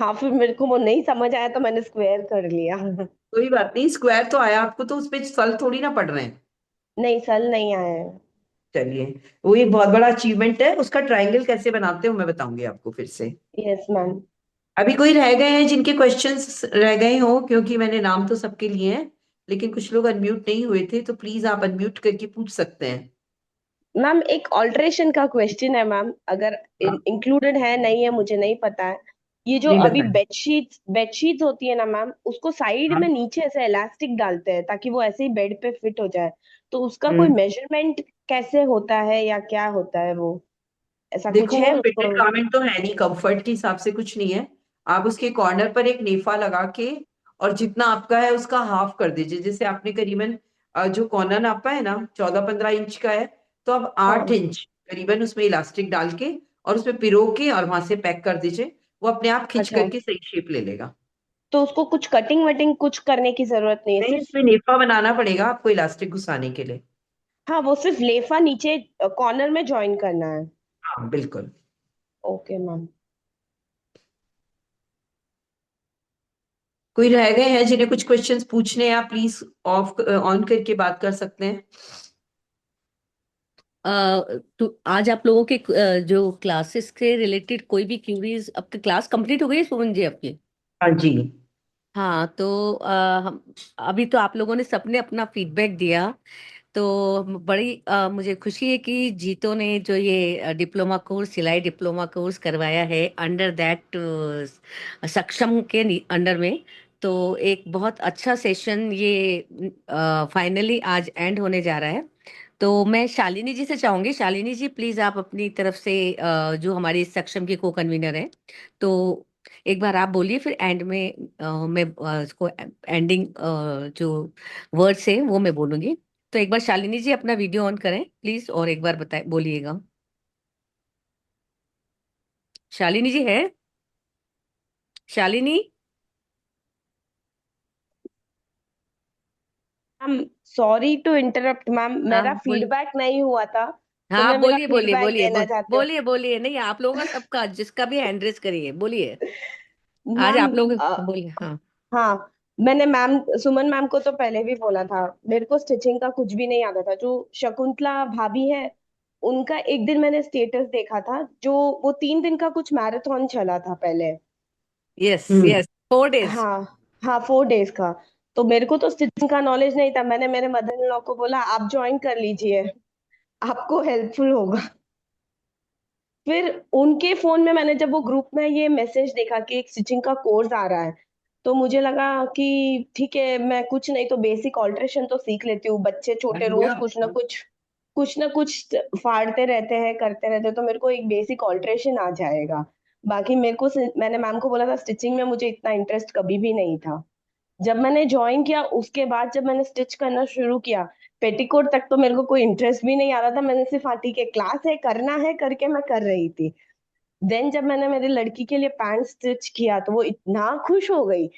हाँ फिर मेरे को वो नहीं समझ आया तो मैंने स्क्वायर कर लिया। कोई बात नहीं, स्क्वायर तो आया आपको तो उसपे सल थोड़ी ना पड़ रहे हैं। नहीं सल नहीं आया है। चलिए, वो एक बहुत बड़ा अचीवमेंट है। उसका ट्रायंगल कैसे बनाते हो मैं बताऊंगी आपको फिर से। Yes ma'am. अभी कोई रह गए हैं जिनके क्वेश्चंस रह गए हो, क्योंकि मैंने नाम तो सबके लिए हैं लेकिन कुछ लोग अनम्यूट नहीं हुए थे, तो प्लीज आप अनम्यूट करके पूछ सकते हैं। मैम एक ऑल्टरेशन का क्वेश्चन है मैम, अगर हाँ इंक्लूडेड है नहीं है मुझे नहीं पता है। ये जो नहीं अभी बताएं। बेडशीट्स होती है ना मैम, उसको साइड हाँ में नीचे ऐसे इलास्टिक डालते हैं ताकि वो ऐसे ही बेड पे फिट हो जाए, तो उसका कोई हम्म। मेजरमेंट कैसे होता है या क्या होता है वो, ऐसा कुछ देखो है वो उसको? फिटेड गारमेंट तो है नहीं, कंफर्ट के हिसाब से कुछ नहीं है। आप उसके कॉर्नर पर एक नेफा लगा के और जितना आपका है उसका हाफ कर दीजिए। जैसे आपने करीबन जो कॉर्नर नापा है ना 14-15 इंच का है, तो आप 8 इंच करीबन उसमें इलास्टिक डाल के और उसमें पिरो के और वहां से पैक कर दीजिए। वो अपने आप खिंच अच्छा, करके सही शेप ले लेगा। तो उसको कुछ कटिंग वटिंग कुछ करने की जरूरत नहीं है, नहीं, सिर्फ? इसमें नेफा बनाना पड़ेगा आपको इलास्टिक घुसाने के लिए। हाँ, वो सिर्फ लेफा नीचे कॉर्नर में ज्वाइन करना है। हाँ बिल्कुल। Okay ma'am. कोई रह गए हैं जिन्हें कुछ क्वेश्चंस पूछने हैं, आप प्लीज ऑफ ऑन करके बात कर सकते हैं। तो आज आप लोगों के जो क्लासेस के रिलेटेड कोई भी क्यूरीज, आपकी क्लास कंप्लीट हो गई है सुमन जी आपकी? हाँ जी। हाँ तो हम अभी तो आप लोगों ने सबने अपना फीडबैक दिया, तो बड़ी मुझे खुशी है कि जीतो ने जो ये डिप्लोमा कोर्स, सिलाई डिप्लोमा कोर्स करवाया है अंडर दैट सक्षम के अंडर में। तो एक बहुत अच्छा सेशन ये फाइनली आज एंड होने जा रहा है। तो मैं शालिनी जी से चाहूंगी, शालिनी जी प्लीज आप अपनी तरफ से जो हमारी इस सक्षम की को कन्वीनर है, तो एक बार आप बोलिए, फिर एंड में मैं इसको एंडिंग जो वर्ड्स है वो मैं बोलूंगी। तो एक बार शालिनी जी अपना वीडियो ऑन करें प्लीज, और एक बार बताए बोलिएगा। शालिनी जी है? Shalini? Ma'am sorry to interrupt ma'am, हाँ मेरा बोलिए। फीडबैक नहीं हुआ था, तो हाँ मैं मेरा बोलिए बोलिए फीडबैक बोलिए देना चाहती हूँ। बोलिए बोलिए, नहीं आप लोगों का सबका जिसका भी हैंड रेस करिए, बोलिए। आज मैम आप लोग बोलिए। हाँ हाँ, मैंने मैम सुमन मैम को तो पहले भी बोला था, मेरे को स्टिचिंग का कुछ भी नहीं आता था। जो शकुंतला भाभी है, उनका एक दिन मैंने स्टेटस देखा था, जो वो 3 दिन का कुछ मैराथन चला था पहले। Yes yes, 4 days। हाँ हाँ, 4 डेज का। तो मेरे को तो स्टिचिंग का नॉलेज नहीं था, मैंने मेरे मदर इन लॉ को बोला आप ज्वाइन कर लीजिए, आपको हेल्पफुल होगा। फिर उनके फोन में मैंने जब वो ग्रुप में ये मैसेज देखा कि एक स्टिचिंग का कोर्स आ रहा है, तो मुझे लगा कि ठीक है, मैं कुछ नहीं तो बेसिक ऑल्ट्रेशन तो सीख लेती हूँ। बच्चे छोटे रोज कुछ ना कुछ फाड़ते रहते हैं, करते रहते हैं, तो मेरे को एक बेसिक ऑल्ट्रेशन आ जाएगा। बाकी मेरे को मैंने मैम को बोला था स्टिचिंग में मुझे इतना इंटरेस्ट कभी भी नहीं था। जब मैंने ज्वाइन किया उसके बाद जब मैंने स्टिच करना शुरू किया, पेटीकोट तक तो मेरे को कोई इंटरेस्ट भी नहीं आ रहा था। मैंने सिर्फ हाँ ठीक है, क्लास है, करना है, करके मैं कर रही थी। देन जब मैंने मेरी लड़की के लिए पैंट स्टिच किया तो वो इतना खुश हो गई।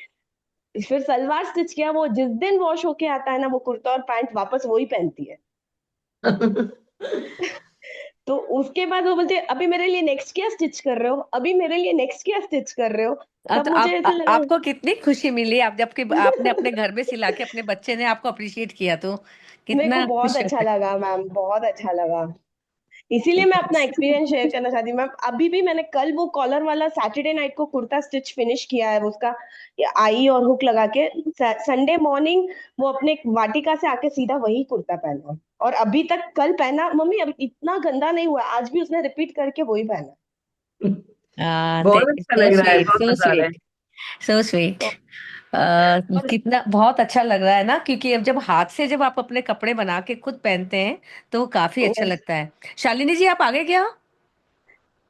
फिर सलवार स्टिच किया, वो जिस दिन वॉश होके आता है ना, वो कुर्ता और पैंट वापस वही पहनती है। तो उसके बाद वो बोलते हैं अभी मेरे लिए नेक्स्ट क्या स्टिच कर रहे हो, अभी मेरे लिए नेक्स्ट क्या स्टिच कर रहे हो। तब तो मुझे ऐसा लगा। आपको कितनी खुशी मिली आप जबकि आपने अपने घर में सिला के अपने बच्चे ने आपको अप्रिशिएट किया, तो मेरे को कितना बहुत खुश अच्छा होता लगा मैम, बहुत अच्छा लगा। इसीलिए मैं अपना है। एक्सपीरियंस शेयर करना चाहती हूँ मैम। अभी भी मैंने कल वो कॉलर वाला सैटरडे नाइट को कुर्ता स्टिच फिनिश किया है, उसका आई और हुक लगा के। संडे मॉर्निंग वो अपने वाटिका से आके सीधा वही कुर्ता पहना, और अभी तक कल पहना, मम्मी अब इतना गंदा नहीं हुआ, आज भी उसने रिपीट करके वही पहना। बहुत थैंक यू, अच्छा सो लग रहा है, स्वीट बहुत सो मजा आ रहा है। Sweet so sweet. तो और कितना बहुत अच्छा लग रहा है ना, क्योंकि अब जब हाथ से जब आप अपने कपड़े बना के खुद पहनते हैं तो वो काफी अच्छा yes, लगता है। शालिनी जी आप आगे क्या?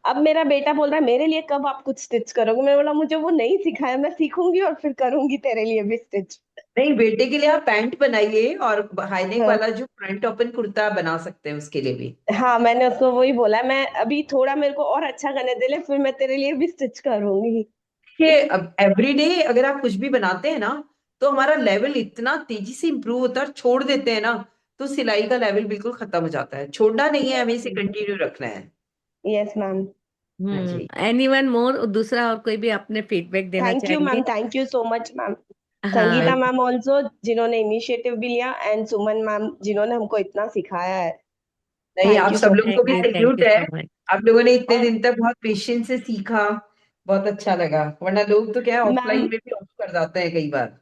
अब मेरा बेटा बोल रहा है मेरे लिए कब आप कुछ स्टिच करोगे। मैं बोला मुझे वो नहीं सिखाया, मैं सीखूंगी और फिर करूंगी तेरे लिए भी स्टिच। नहीं, बेटे के लिए आप पैंट बनाइए और हाई नेक हाँ वाला जो फ्रंट ओपन कुर्ता बना सकते हैं उसके लिए भी। हाँ, मैंने उसको वही बोला, मैं अभी थोड़ा मेरे को और अच्छा करने दे ले, फिर मैं तेरे लिए भी स्टिच करूंगी। ये अब एवरीडे अगर आप कुछ भी बनाते हैं ना, तो हमारा लेवल इतना तेजी से इंप्रूव होता है। और छोड़ देते हैं ना, तो सिलाई का लेवल बिल्कुल खत्म हो जाता है। छोड़ना नहीं है, हमें इसे कंटिन्यू रखना है। Yes ma'am. हाँ जी। एनीवन मोर, दूसरा और कोई भी अपने फीडबैक देना थैंक यू चाहेंगे? Ma'am, thank you so much ma'am. हाँ संगीता मैम ऑल्सो, जिन्होंने इनिशिएटिव भी लिया, एंड सुमन मैम जिन्होंने हमको इतना सिखाया है। नहीं, थैंक आप यू सब सो लोगों को भी थैंक सैल्यूट यू है। So much. आप लोगों ने इतने और दिन तक बहुत पेशेंस से सीखा, बहुत अच्छा लगा। वरना लोग तो क्या ऑफलाइन मैम, में भी ऑफ कर जाते हैं कई बार।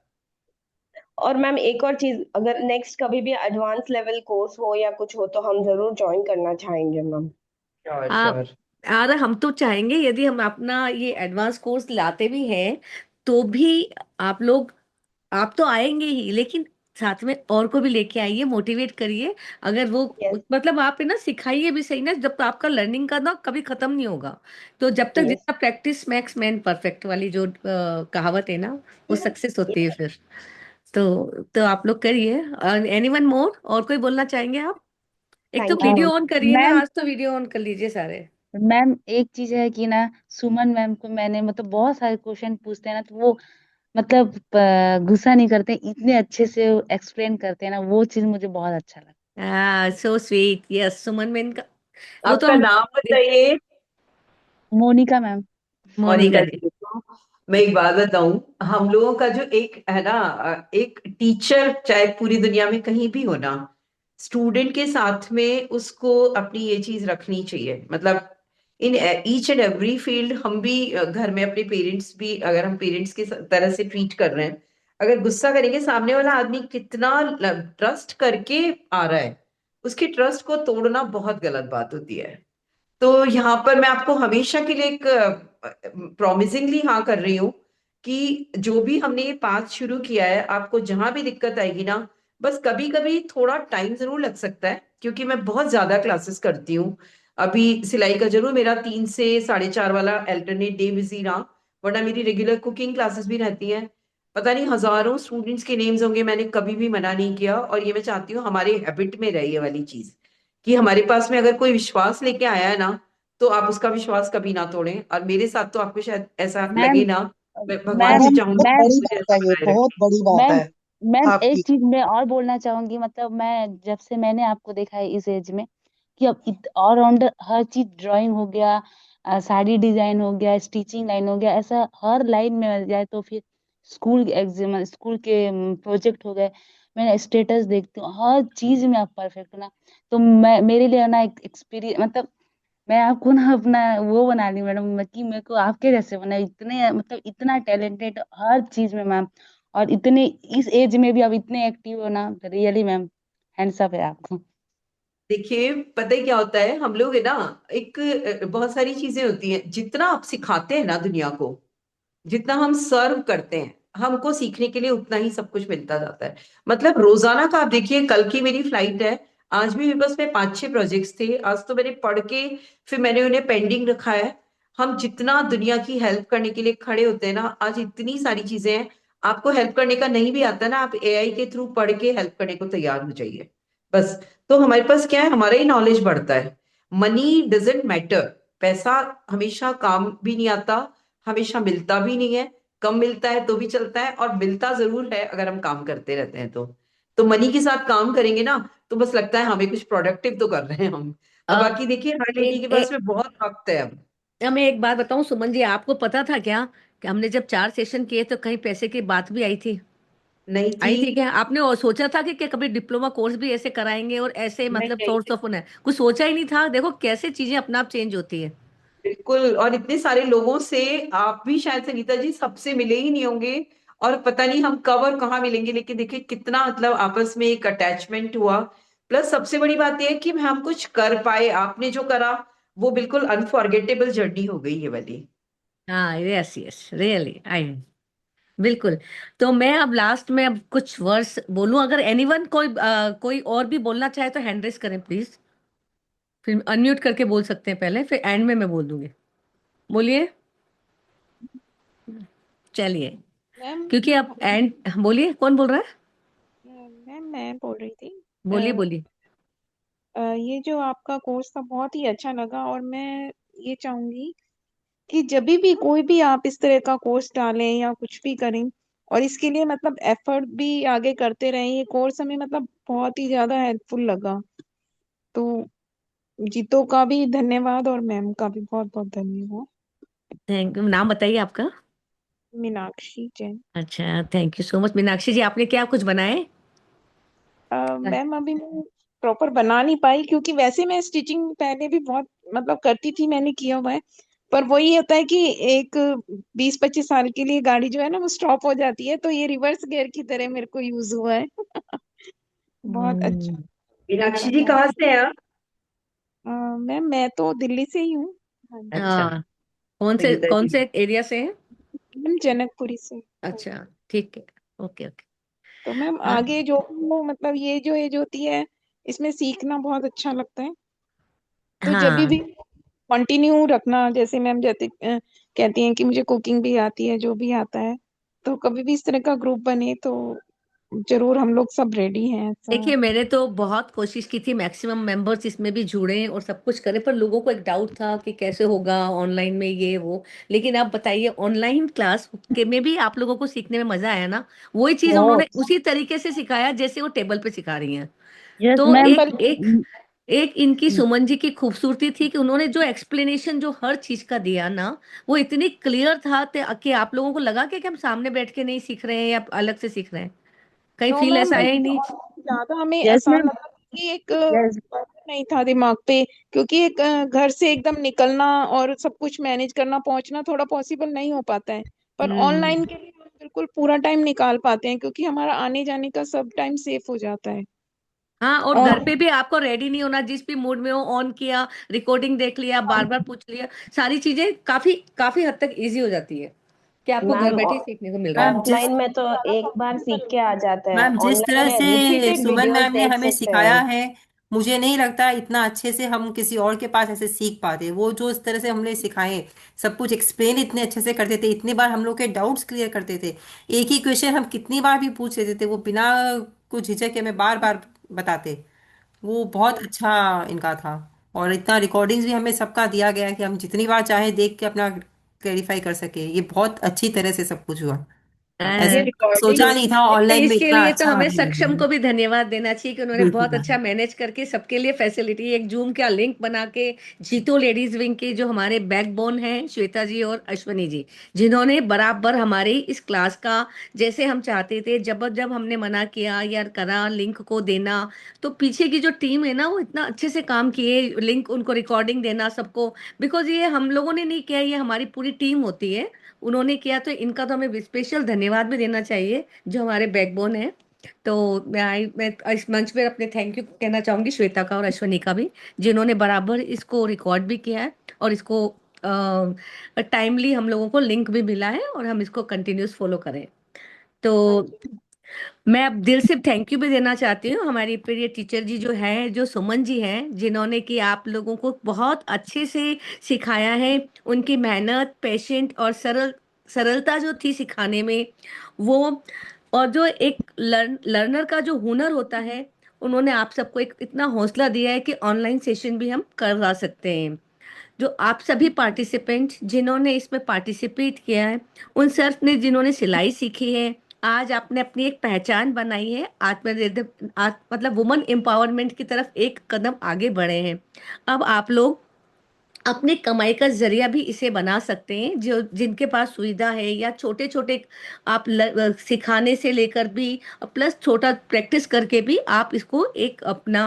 और मैम एक और चीज, अगर नेक्स्ट कभी भी एडवांस लेवल कोर्स हो या कुछ हो तो हम जरूर ज्वाइन करना चाहेंगे मैम। श्योर आप श्योर। यार, हम तो चाहेंगे यदि हम अपना ये एडवांस कोर्स लाते भी हैं तो भी आप लोग, आप तो आएंगे ही, लेकिन साथ में और को भी लेके आइए, मोटिवेट करिए। अगर वो यस मतलब आप है ना सिखाइए भी सही ना, जब आपका लर्निंग का ना कभी खत्म नहीं होगा। तो जब तक यस जितना प्रैक्टिस मैक्स मैन परफेक्ट वाली जो कहावत है ना, वो सक्सेस होती है फिर। तो आप लोग करिए। एनीवन मोर, और कोई बोलना चाहेंगे आप? एक तो थैंक यू वीडियो ऑन करिए ना, मैम आज तो वीडियो ऑन कर लीजिए सारे। मैम एक चीज है कि ना, सुमन मैम को मैंने मतलब बहुत सारे क्वेश्चन पूछते हैं ना, तो वो मतलब गुस्सा नहीं करते, इतने अच्छे से एक्सप्लेन करते हैं ना, वो चीज मुझे बहुत अच्छा लगता सो स्वीट, यस, सुमन मैन का। वो तो आपका हम नाम बताइए। है। मोनिका मैम। मोनिका मोनिका जी। जी, तो मैं एक बात बताऊं, हम लोगों का जो एक है ना, एक टीचर चाहे पूरी दुनिया में कहीं भी हो ना, स्टूडेंट के साथ में उसको अपनी ये चीज रखनी चाहिए। मतलब in each and every field, हम भी घर में अपने पेरेंट्स भी, अगर हम पेरेंट्स की तरह से ट्रीट कर रहे हैं, अगर गुस्सा करेंगे, सामने वाला आदमी कितना ट्रस्ट करके आ रहा है, उसके ट्रस्ट को तोड़ना बहुत गलत बात होती है। तो यहाँ पर मैं आपको हमेशा के लिए एक प्रॉमिसिंगली हाँ कर रही हूँ कि जो भी हमने ये पाथ शुरू किया है, आपको जहां भी दिक्कत आएगी ना, बस कभी कभी थोड़ा टाइम जरूर लग सकता है, क्योंकि मैं बहुत ज्यादा क्लासेस करती हूँ। अभी सिलाई का जरूर मेरा 3 से 4:30 वाला अल्टरनेट डे बिजी रहा, वरना मेरी रेगुलर कुकिंग क्लासेस भी रहती हैं। पता नहीं हजारों स्टूडेंट्स के नेम्स होंगे, मैंने कभी भी मना नहीं किया, और ये मैं चाहती हूँ हमारे हैबिट में रहे ये वाली चीज, कि हमारे पास में अगर कोई विश्वास लेके आया है ना, तो आप उसका विश्वास कभी ना तोड़ें। और मेरे साथ तो आपको शायद ऐसा मैम लगे ना, मैं भगवान से मैम मैम चाहूंगी बहुत मैं बड़ी मुझे बात ऐसा है, ये बनाए बहुत रखें। बड़ी बात मैम है मैम एक आपकी। चीज मैं और बोलना चाहूंगी, मतलब मैं जब से मैंने आपको देखा है इस एज में, कि अब ऑलराउंडर हर चीज, ड्राइंग हो गया, साड़ी डिजाइन हो गया, स्टिचिंग लाइन हो गया, ऐसा हर लाइन में मिल जाए, तो फिर स्कूल एग्जाम, स्कूल के प्रोजेक्ट हो गए, मैं स्टेटस देखती हूँ, हर चीज में आप परफेक्ट हो ना। तो मैं, मेरे लिए ना एक एक्सपीरियंस, मतलब मैं आपको ना अपना वो बना ली मैडम, कि मेरे को आपके जैसे बना, इतने मतलब इतना टैलेंटेड हर चीज में मैम, और इतने इस एज में भी आप इतने एक्टिव हो ना, रियली मैम, हैंड्स अप है आपको। देखिए, पता है क्या होता है, हम लोग है ना, एक बहुत सारी चीजें होती हैं, जितना आप सिखाते हैं ना दुनिया को, जितना हम सर्व करते हैं, हमको सीखने के लिए उतना ही सब कुछ मिलता जाता है। मतलब रोजाना का आप देखिए, कल की मेरी फ्लाइट है, आज भी मेरे पास में 5-6 प्रोजेक्ट्स थे, आज तो मैंने पढ़ के फिर मैंने उन्हें पेंडिंग रखा है। हम जितना दुनिया की हेल्प करने के लिए खड़े होते हैं ना, आज इतनी सारी चीजें हैं, आपको हेल्प करने का नहीं भी आता ना, आप एआई के थ्रू पढ़ के हेल्प करने को तैयार हो जाइए बस। तो हमारे पास क्या है, हमारा ही नॉलेज बढ़ता है। मनी डजेंट मैटर, पैसा हमेशा काम भी नहीं आता, हमेशा मिलता भी नहीं है, कम मिलता है तो भी चलता है, और मिलता जरूर है अगर हम काम करते रहते हैं तो मनी के साथ काम करेंगे ना, तो बस लगता है हमें कुछ प्रोडक्टिव तो कर रहे हैं हम। अब अ, बाकी देखिए, हर लेडी एक, के पास में बहुत वक्त है अब। मैं एक बात बताऊं सुमन जी, आपको पता था क्या कि हमने जब 4 सेशन किए तो कहीं पैसे की बात भी आई थी? नहीं थी। आई थी क्या? आपने और सोचा था कि कभी डिप्लोमा कोर्स भी ऐसे कराएंगे और ऐसे नहीं मतलब नहीं, सोर्स ऑफ है? कुछ सोचा ही नहीं था। देखो कैसे चीजें अपना आप चेंज होती है। बिल्कुल। और इतने सारे लोगों से आप भी शायद संगीता जी सबसे मिले ही नहीं होंगे, और पता नहीं हम कब और कहाँ मिलेंगे, लेकिन देखिए कितना मतलब आपस में एक अटैचमेंट हुआ। प्लस सबसे बड़ी बात यह है कि हम कुछ कर पाए, आपने जो करा वो बिल्कुल अनफॉरगेटेबल जर्नी हो गई ये वाली। हाँ, यस यस, रियली आई, बिल्कुल। तो मैं अब लास्ट में अब कुछ वर्ड्स बोलूं, अगर एनीवन कोई और भी बोलना चाहे तो हैंड रेस करें प्लीज, फिर अनम्यूट करके बोल सकते हैं पहले, फिर एंड में मैं बोल दूंगी। बोलिए। चलिए, मैम क्योंकि अब एंड, बोलिए कौन बोल रहा है? मैम मैं बोल रही थी, बोलिए बोलिए। ये जो आपका कोर्स था बहुत ही अच्छा लगा, और मैं ये चाहूंगी कि जब भी कोई भी आप इस तरह का कोर्स डालें या कुछ भी करें, और इसके लिए मतलब एफर्ट भी आगे करते रहें, ये कोर्स हमें मतलब बहुत ही ज्यादा हेल्पफुल लगा। तो जीतो का भी धन्यवाद और मैम का भी बहुत बहुत धन्यवाद। Thank you. नाम बताइए आपका? मीनाक्षी जैन। अच्छा, thank you so much Meenakshi ji. आपने क्या कुछ बनाए? मैम अभी मैं प्रॉपर बना नहीं पाई, क्योंकि वैसे मैं स्टिचिंग पहले भी बहुत मतलब करती थी, मैंने किया हुआ है, पर वही होता है कि एक 20-25 साल के लिए गाड़ी जो है ना वो स्टॉप हो जाती है, तो ये रिवर्स गियर की तरह मेरे को यूज हुआ है। बहुत अच्छा मीनाक्षी जी लगा। कहाँ से हैं आप? मैम मैं तो दिल्ली से ही हूँ। हाँ जी। अच्छा, हाँ, कौन से संगीता कौन जी। से एरिया से हैं? मैम जनकपुरी से। अच्छा, ठीक है, ओके ओके। तो मैम हाँ आगे जो मतलब ये जो एज होती है इसमें सीखना बहुत अच्छा लगता है। तो जब भी हाँ कंटिन्यू रखना, जैसे मैम जैसे कहती हैं कि मुझे कुकिंग भी आती है, जो भी आता है, तो कभी भी इस तरह का ग्रुप बने तो जरूर हम लोग सब रेडी हैं ऐसा। देखिए, मैंने तो बहुत कोशिश की थी मैक्सिमम मेंबर्स इसमें भी जुड़े और सब कुछ करें, पर लोगों को एक डाउट था कि कैसे होगा ऑनलाइन में ये वो। लेकिन आप बताइए, ऑनलाइन क्लास के में भी आप लोगों को सीखने में मजा आया ना? वही चीज उन्होंने बहुत। उसी तरीके से सिखाया जैसे वो टेबल पे सिखा रही हैं। यस तो मैम एक एक बल्कि एक इनकी सुमन जी की खूबसूरती थी कि उन्होंने जो एक्सप्लेनेशन जो हर चीज का दिया ना, वो इतनी क्लियर था कि आप लोगों को लगा कि हम सामने बैठ के नहीं सीख रहे हैं या अलग से सीख रहे हैं। कहीं नो फील मैम ऐसा आया ही बल्कि नहीं? बहुत ज्यादा हमें यस आसान मैम। लगा, कि एक यस। burden नहीं था दिमाग पे, क्योंकि एक घर से एकदम निकलना और सब कुछ मैनेज करना पहुंचना थोड़ा पॉसिबल नहीं हो पाता है। पर ऑनलाइन हम्म। के लिए हम बिल्कुल पूरा टाइम निकाल पाते हैं, क्योंकि हमारा आने जाने का सब टाइम सेफ हो जाता है। हाँ, और घर और पे भी आपको रेडी नहीं होना, जिस भी मूड में हो ऑन किया, रिकॉर्डिंग देख लिया, बार बार पूछ लिया, सारी चीजें काफी काफी हद तक इजी हो जाती है कि आपको घर मैम बैठे ही सीखने को मिल रहा है। मैम जिस ऑफलाइन में तो एक बार सीख के आ जाता है, मैम जिस ऑनलाइन तरह में से रिपीटेड सुमन वीडियोस मैम ने देख हमें सकते सिखाया हैं। है, मुझे नहीं लगता इतना अच्छे से हम किसी और के पास ऐसे सीख पाते। वो जो इस तरह से हमने सिखाए, सब कुछ एक्सप्लेन इतने अच्छे से करते थे, इतने बार हम लोग के डाउट्स क्लियर करते थे, एक ही क्वेश्चन हम कितनी बार भी पूछ लेते थे, वो बिना कुछ झिझक के हमें बार बार बताते। वो बहुत अच्छा इनका था। और इतना रिकॉर्डिंग्स भी हमें सबका दिया गया है कि हम जितनी बार चाहें देख के अपना क्लेरिफाई कर सके। ये बहुत अच्छी तरह से सब कुछ हुआ। ये ऐसे रिकॉर्डिंग सोचा नहीं था ऑनलाइन में इसके इतना लिए तो अच्छा हमें हमें सक्षम लगेगा। को भी धन्यवाद देना चाहिए कि उन्होंने बिल्कुल बहुत अच्छा मैम। मैनेज करके सबके लिए फैसिलिटी, एक जूम का लिंक बना के, जीतो लेडीज विंग के जो हमारे बैकबोन हैं श्वेता जी और अश्वनी जी, जिन्होंने बराबर हमारे इस क्लास का जैसे हम चाहते थे, जब जब हमने मना किया या करा लिंक को देना, तो पीछे की जो टीम है ना, वो इतना अच्छे से काम किए, लिंक उनको रिकॉर्डिंग देना सबको। बिकॉज ये हम लोगों ने नहीं किया, ये हमारी पूरी टीम होती है, उन्होंने किया, तो इनका तो हमें स्पेशल धन्यवाद भी देना चाहिए जो हमारे बैकबोन है। तो मैं इस मंच पर अपने थैंक यू कहना चाहूंगी श्वेता का और अश्वनी का भी, जिन्होंने बराबर इसको रिकॉर्ड भी किया है और इसको टाइमली हम लोगों को लिंक भी मिला है और हम इसको कंटिन्यूस फॉलो करें। तो मैं अब दिल से थैंक यू भी देना चाहती हूँ हमारी प्रिय टीचर जी जो है, जो सुमन जी हैं, जिन्होंने कि आप लोगों को बहुत अच्छे से सिखाया है। उनकी मेहनत, पेशेंट और सरलता जो थी सिखाने में, वो, और जो एक लर्नर का जो हुनर होता है, उन्होंने आप सबको एक इतना हौसला दिया है कि ऑनलाइन सेशन भी हम करवा सकते हैं। जो आप सभी पार्टिसिपेंट जिन्होंने इसमें पार्टिसिपेट किया है, उन सर ने जिन्होंने सिलाई सीखी है, आज आपने अपनी एक पहचान बनाई है, आत्मनिर्भर मतलब वुमन एम्पावरमेंट की तरफ एक कदम आगे बढ़े हैं। अब आप लोग अपने कमाई का जरिया भी इसे बना सकते हैं, जो जिनके पास सुविधा है, या छोटे छोटे आप सिखाने से लेकर भी, प्लस छोटा प्रैक्टिस करके भी आप इसको एक अपना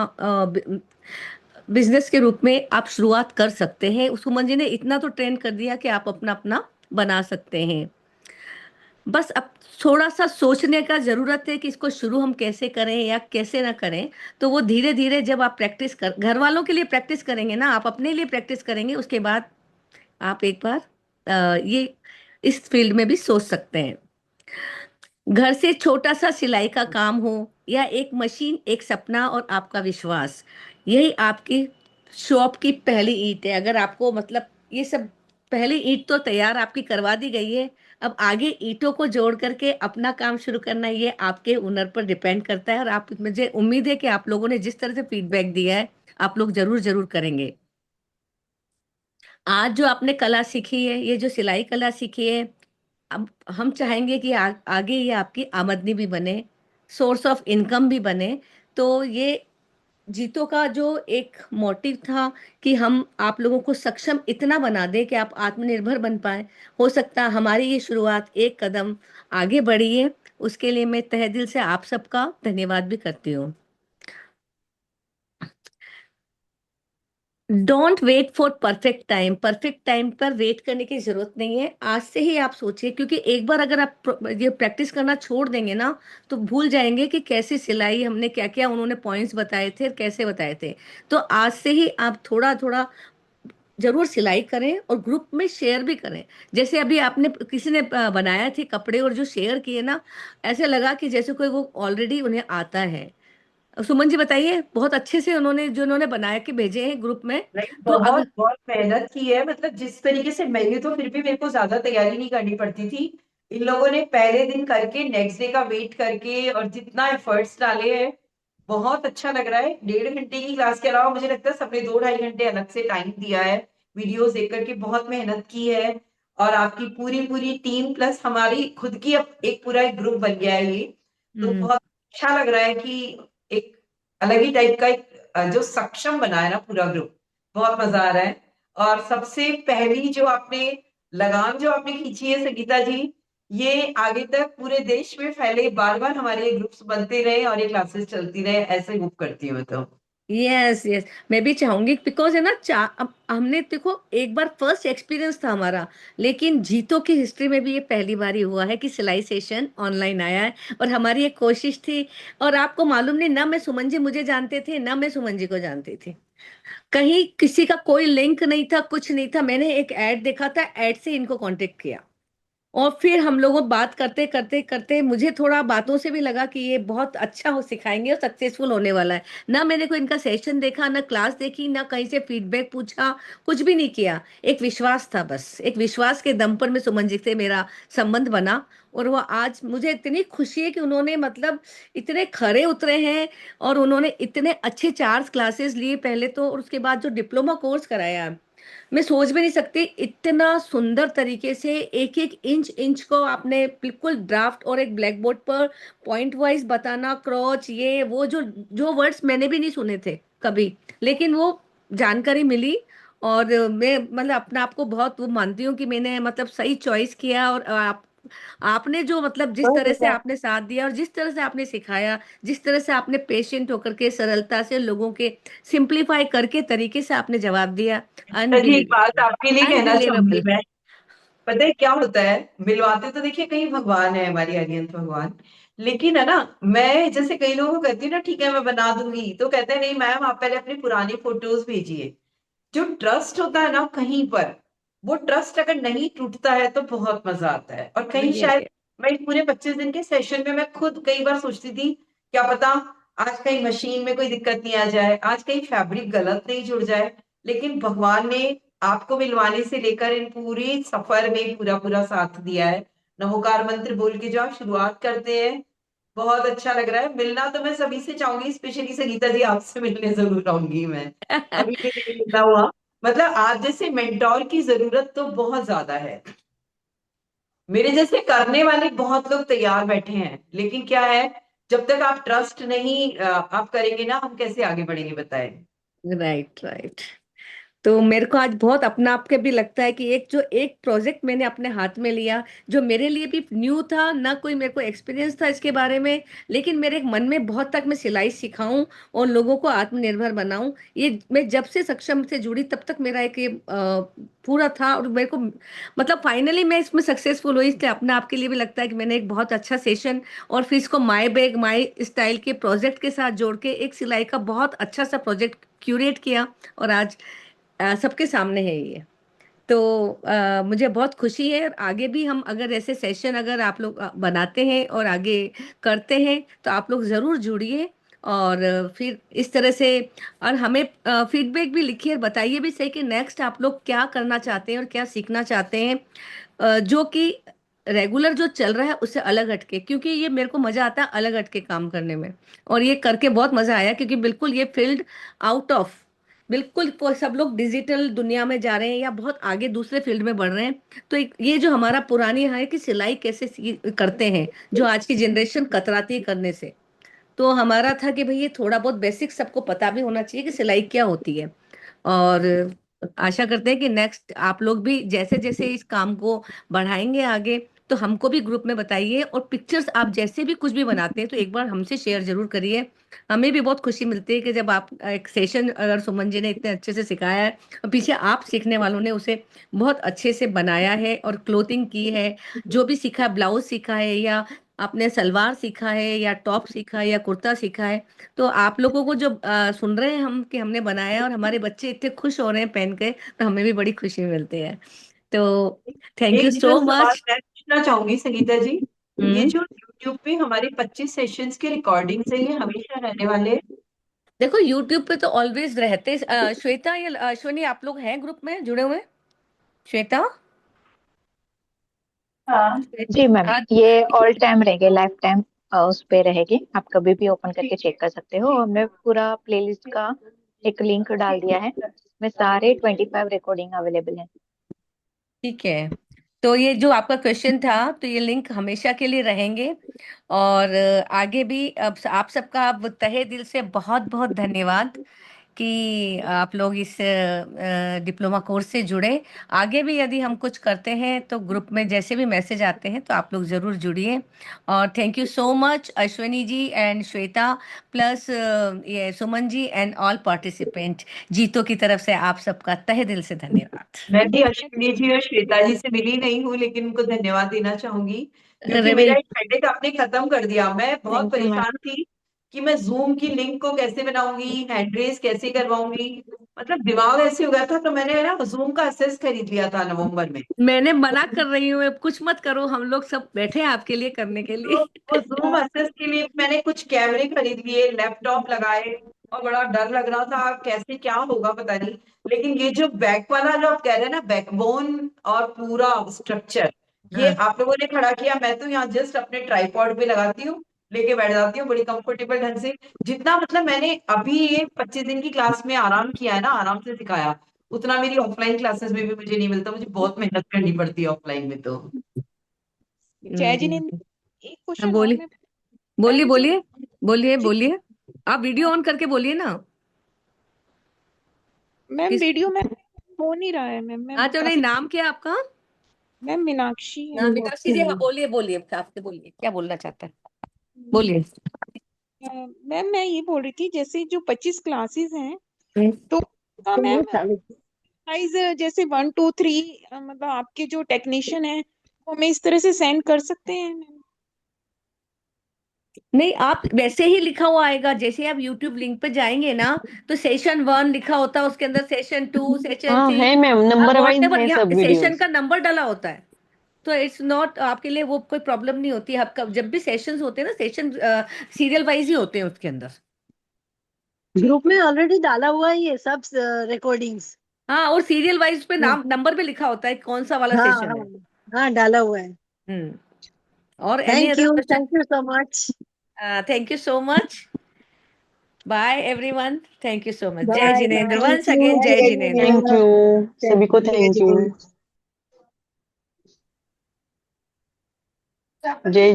बिजनेस के रूप में आप शुरुआत कर सकते हैं। सुमन जी ने इतना तो ट्रेन कर दिया कि आप अपना अपना बना सकते हैं। बस अब थोड़ा सा सोचने का जरूरत है कि इसको शुरू हम कैसे करें या कैसे ना करें। तो वो धीरे धीरे जब आप प्रैक्टिस कर, घर वालों के लिए प्रैक्टिस करेंगे ना, आप अपने लिए प्रैक्टिस करेंगे, उसके बाद आप एक बार ये इस फील्ड में भी सोच सकते हैं। घर से छोटा सा सिलाई का काम हो, या एक मशीन, एक सपना और आपका विश्वास, यही आपकी शॉप की पहली ईंट है। अगर आपको मतलब ये सब, पहली ईंट तो तैयार आपकी करवा दी गई है, अब आगे ईंटों को जोड़ करके अपना काम शुरू करना, ये आपके हुनर पर डिपेंड करता है। और आप, मुझे उम्मीद है कि आप लोगों ने जिस तरह से फीडबैक दिया है, आप लोग जरूर जरूर करेंगे। आज जो आपने कला सीखी है, ये जो सिलाई कला सीखी है, अब हम चाहेंगे कि आगे ये आपकी आमदनी भी बने, सोर्स ऑफ इनकम भी बने। तो ये जीतो का जो एक मोटिव था कि हम आप लोगों को सक्षम इतना बना दें कि आप आत्मनिर्भर बन पाए, हो सकता है हमारी ये शुरुआत एक कदम आगे बढ़ी है। उसके लिए मैं तहे दिल से आप सबका धन्यवाद भी करती हूँ। Don't wait for perfect time, perfect time पर वेट करने की जरूरत नहीं है, आज से ही आप सोचिए, क्योंकि एक बार अगर आप ये प्रैक्टिस करना छोड़ देंगे ना, तो भूल जाएंगे कि कैसे सिलाई, हमने क्या क्या उन्होंने पॉइंट्स बताए थे, कैसे बताए थे। तो आज से ही आप थोड़ा थोड़ा जरूर सिलाई करें और ग्रुप में शेयर भी करें। जैसे अभी आपने किसी ने बनाया थे कपड़े और जो शेयर किए ना, ऐसे लगा कि जैसे कोई वो ऑलरेडी उन्हें आता है। सुमन जी बताइए, बहुत अच्छे से उन्होंने जो उन्होंने बना के भेजे हैं ग्रुप में। नहीं, तो बहुत अगर बहुत मेहनत की है। मतलब जिस तरीके से मेन्यू, तो फिर भी मेरे को ज्यादा तैयारी नहीं करनी पड़ती थी। इन लोगों ने पहले दिन करके नेक्स्ट डे का वेट करके और जितना एफर्ट्स डाले हैं, बहुत अच्छा लग रहा है। 1.5 घंटे की क्लास के अलावा मुझे लगता है सबने 2-2.5 घंटे अलग से टाइम दिया है, वीडियोस देख करके बहुत मेहनत की है। और आपकी पूरी पूरी टीम प्लस हमारी खुद की अब एक पूरा एक ग्रुप बन गया है ये। तो बहुत अच्छा लग रहा है कि एक अलग ही टाइप का एक जो सक्षम बना है ना पूरा ग्रुप, बहुत मजा आ रहा है। और सबसे पहली जो आपने लगाम जो आपने खींची है संगीता जी, ये आगे तक पूरे देश में फैले, बार बार हमारे ये ग्रुप्स बनते रहे और ये क्लासेस चलती रहे, ऐसे होप करती हूँ मैं तो। यस यस, मैं भी चाहूंगी, बिकॉज है ना अब हमने देखो एक बार फर्स्ट एक्सपीरियंस था हमारा, लेकिन जीतों की हिस्ट्री में भी ये पहली बार ही हुआ है कि सिलाई सेशन ऑनलाइन आया है। और हमारी एक कोशिश थी, और आपको मालूम नहीं, ना मैं सुमन जी मुझे जानते थे, ना मैं सुमन जी को जानती थी। कहीं किसी का कोई लिंक नहीं था, कुछ नहीं था। मैंने एक ऐड देखा था, ऐड से इनको कांटेक्ट किया, और फिर हम लोगों बात करते करते करते मुझे थोड़ा बातों से भी लगा कि ये बहुत अच्छा हो सिखाएंगे और सक्सेसफुल होने वाला है। ना मैंने कोई इनका सेशन देखा, ना क्लास देखी, ना कहीं से फीडबैक पूछा, कुछ भी नहीं किया। एक विश्वास था, बस एक विश्वास के दम पर मैं सुमन जी से मेरा संबंध बना। और वो आज मुझे इतनी खुशी है कि उन्होंने मतलब इतने खरे उतरे हैं, और उन्होंने इतने अच्छे 4 क्लासेस लिए पहले तो, और उसके बाद जो डिप्लोमा कोर्स कराया, मैं सोच भी नहीं सकती। इतना सुंदर तरीके से एक एक इंच इंच को आपने बिल्कुल ड्राफ्ट और एक ब्लैक बोर्ड पर पॉइंट वाइज बताना, क्रॉच ये वो, जो जो वर्ड्स मैंने भी नहीं सुने थे कभी, लेकिन वो जानकारी मिली। और मैं मतलब अपने आप को बहुत वो मानती हूँ कि मैंने मतलब सही चॉइस किया। और आपने जो मतलब जिस तरह से आपने साथ दिया और जिस तरह से आपने सिखाया, जिस तरह से आपने पेशेंट होकर के सरलता से लोगों के सिंप्लीफाई करके तरीके से आपने जवाब दिया, जी एक अनबिलीवेबल, बात आपके लिए कहना चाहूंगी अनबिलीवेबल। मैं। पता है क्या होता है, मिलवाते तो देखिए कहीं भगवान है, हमारी अरिहंत भगवान, लेकिन है ना, मैं जैसे कई लोगों को कहती हूँ ना ठीक है मैं बना दूंगी, तो कहते हैं नहीं मैम आप पहले अपनी पुरानी फोटोज भेजिए। जो ट्रस्ट होता है ना कहीं पर, वो ट्रस्ट अगर नहीं टूटता है तो बहुत मजा आता है। और कहीं यस शायद मैं इस पूरे 25 दिन के सेशन में मैं खुद कई बार सोचती थी, क्या पता आज कहीं मशीन में कोई दिक्कत नहीं आ जाए, आज कहीं फैब्रिक गलत नहीं जुड़ जाए। लेकिन भगवान ने आपको मिलवाने से लेकर इन पूरी सफर में पूरा पूरा साथ दिया है। नमोकार मंत्र बोल के जो आप शुरुआत करते हैं, बहुत अच्छा लग रहा है। मिलना तो मैं सभी से चाहूंगी, स्पेशली संगीता जी आपसे मिलने जरूर आऊंगी मैं, अभी भी नहीं मिलना हुआ। मतलब आप जैसे मेंटोर की जरूरत तो बहुत ज्यादा है। मेरे जैसे करने वाले बहुत लोग तैयार बैठे हैं, लेकिन क्या है, जब तक आप ट्रस्ट नहीं आप करेंगे ना, हम कैसे आगे बढ़ेंगे बताएं। Right right. तो मेरे को आज बहुत अपना आप के भी लगता है कि एक प्रोजेक्ट मैंने अपने हाथ में लिया, जो मेरे लिए भी न्यू था, ना कोई मेरे को एक्सपीरियंस था इसके बारे में, लेकिन मेरे मन में बहुत तक मैं सिलाई सिखाऊं और लोगों को आत्मनिर्भर बनाऊं। ये मैं जब से सक्षम से जुड़ी तब तक मेरा एक ये पूरा था, और मेरे को मतलब फाइनली मैं इसमें सक्सेसफुल हुई। इसलिए अपने आप के लिए भी लगता है कि मैंने एक बहुत अच्छा सेशन, और फिर इसको माई बैग माई स्टाइल के प्रोजेक्ट के साथ जोड़ के एक सिलाई का बहुत अच्छा सा प्रोजेक्ट क्यूरेट किया, और आज सबके सामने है ये। तो मुझे बहुत खुशी है। और आगे भी हम अगर ऐसे सेशन अगर आप लोग बनाते हैं और आगे करते हैं, तो आप लोग ज़रूर जुड़िए। और फिर इस तरह से, और हमें फीडबैक भी लिखिए और बताइए भी सही कि नेक्स्ट आप लोग क्या करना चाहते हैं और क्या सीखना चाहते हैं, जो कि रेगुलर जो चल रहा है उससे अलग हटके, क्योंकि ये मेरे को मजा आता है अलग हटके काम करने में। और ये करके बहुत मजा आया, क्योंकि बिल्कुल ये फील्ड आउट ऑफ, बिल्कुल सब लोग डिजिटल दुनिया में जा रहे हैं या बहुत आगे दूसरे फील्ड में बढ़ रहे हैं। तो ये जो हमारा पुरानी है कि सिलाई कैसे करते हैं, जो आज की जनरेशन कतराती है करने से, तो हमारा था कि भाई ये थोड़ा बहुत बेसिक सबको पता भी होना चाहिए कि सिलाई क्या होती है। और आशा करते हैं कि नेक्स्ट आप लोग भी जैसे जैसे इस काम को बढ़ाएंगे आगे, तो हमको भी ग्रुप में बताइए, और पिक्चर्स आप जैसे भी कुछ भी बनाते हैं तो एक बार हमसे शेयर जरूर करिए। हमें भी बहुत खुशी मिलती है कि जब आप एक सेशन अगर सुमन जी ने इतने अच्छे से सिखाया है, और पीछे आप सीखने वालों ने उसे बहुत अच्छे से बनाया है और क्लोथिंग की है, जो भी सीखा है, ब्लाउज सीखा है या आपने सलवार सीखा है या टॉप सीखा है या कुर्ता सीखा है, तो आप लोगों को जो सुन रहे हैं हम कि हमने बनाया और हमारे बच्चे इतने खुश हो रहे हैं पहन के, तो हमें भी बड़ी खुशी मिलती है। तो थैंक यू एक सो जो सवाल मच। मैं पूछना चाहूंगी संगीता जी, ये जो यूट्यूब पे हमारे 25 सेशंस के रिकॉर्डिंग्स है, ये हमेशा रहने वाले हैं? देखो यूट्यूब पे तो ऑलवेज रहते श्वेता या अश्विनी, आप लोग हैं ग्रुप में जुड़े हुए? श्वेता? हाँ जी मैम, ये ऑल टाइम रहेंगे, लाइफ टाइम उस पे रहेगी, आप कभी भी ओपन करके चेक कर सकते हो। हमने पूरा प्लेलिस्ट का एक लिंक डाल दिया है, इसमें सारे 25 रिकॉर्डिंग अवेलेबल हैं। ठीक है, तो ये जो आपका क्वेश्चन था, तो ये लिंक हमेशा के लिए रहेंगे। और आगे भी अब आप सबका अब तहे दिल से बहुत बहुत धन्यवाद कि आप लोग इस डिप्लोमा कोर्स से जुड़े। आगे भी यदि हम कुछ करते हैं तो ग्रुप में जैसे भी मैसेज आते हैं तो आप लोग ज़रूर जुड़िए। और thank you so much Ashwini ji and Shweta, plus ये Suman ji and all participant. JITO की तरफ से आप सबका तहे दिल से धन्यवाद। मैं भी अश्विनी जी और श्वेता जी से मिली नहीं हूँ, लेकिन उनको धन्यवाद देना चाहूंगी क्योंकि रवि, मेरा एक हेडेक आपने खत्म कर दिया। मैं बहुत थैंक यू मैम। परेशान थी कि मैं जूम की लिंक को कैसे बनाऊंगी, हैंड रेस कैसे करवाऊंगी, मतलब दिमाग ऐसे हो गया था। तो मैंने ना जूम का एक्सेस खरीद लिया था नवंबर में। मैंने मना कर रही हूँ, अब कुछ मत करो, हम लोग सब बैठे हैं आपके लिए करने के लिए। तो वो जूम एक्सेस के लिए मैंने कुछ कैमरे खरीद लिए, लैपटॉप लगाए, और बड़ा डर लग रहा था कैसे क्या होगा पता नहीं। लेकिन ये जो बैक वाला जो आप कह रहे हैं ना, बैकबोन और पूरा स्ट्रक्चर, ये हाँ। आप लोगों ने खड़ा किया। मैं तो यहाँ जस्ट अपने ट्राइपॉड पे लगाती हूँ, लेके बैठ जाती हूँ बड़ी कंफर्टेबल ढंग से। जितना मतलब मैंने अभी ये 25 दिन की क्लास में आराम किया है ना, आराम से सिखाया, उतना मेरी ऑफलाइन क्लासेस में भी मुझे नहीं मिलता। मुझे बहुत मेहनत करनी पड़ती है ऑफलाइन में तो। जय जिनेन्द्र, एक क्वेश्चन और बोलिए मैं बोलिए मैम जो बोलिए बोलिए जी बोलिए, आप वीडियो ऑन करके बोलिए ना। मैम किस वीडियो में हो नहीं रहा है मैम, मैं हाँ तो नहीं, काफी नाम क्या है आपका? मैम मीनाक्षी है। मीनाक्षी जी, हाँ बोलिए बोलिए, आपसे बोलिए, क्या बोलना चाहते हैं, बोलिए। मैम मैं ये बोल रही थी, जैसे जो 25 क्लासेस हैं, हम्म। तो का मैम साइज जैसे 1 2 3, मतलब आपके जो टेक्नीशियन है वो हमें इस तरह से सेंड कर सकते हैं मैम? नहीं, आप वैसे ही लिखा हुआ आएगा, जैसे आप यूट्यूब लिंक पे जाएंगे ना, तो सेशन 1 लिखा होता है, उसके अंदर सेशन 2, सेशन हाँ 3, है ma'am, number what wise ever, है सब यहाँ सेशन वीडियोस। का नंबर डाला होता है। तो इट्स नॉट, आपके लिए वो कोई प्रॉब्लम नहीं होती है। आपका जब भी सेशंस होते हैं ना, सेशन सीरियल वाइज ही होते हैं उसके अंदर। ग्रुप में ऑलरेडी डाला हुआ है ये सब रिकॉर्डिंग्स। हाँ, और सीरियल वाइज पे नाम नंबर पे लिखा होता है कौन सा वाला हाँ सेशन हाँ है। हाँ, डाला हुआ है। और any other question? Thank you so much. Thank you so much, bye everyone, thank you so much. जय bye Jinendra, thank once you, again जय जय जिनेन्द्र। थैंक जिनेन्द्र। यू, सभी को जय थैंक यू। जिनेन्द्र। जय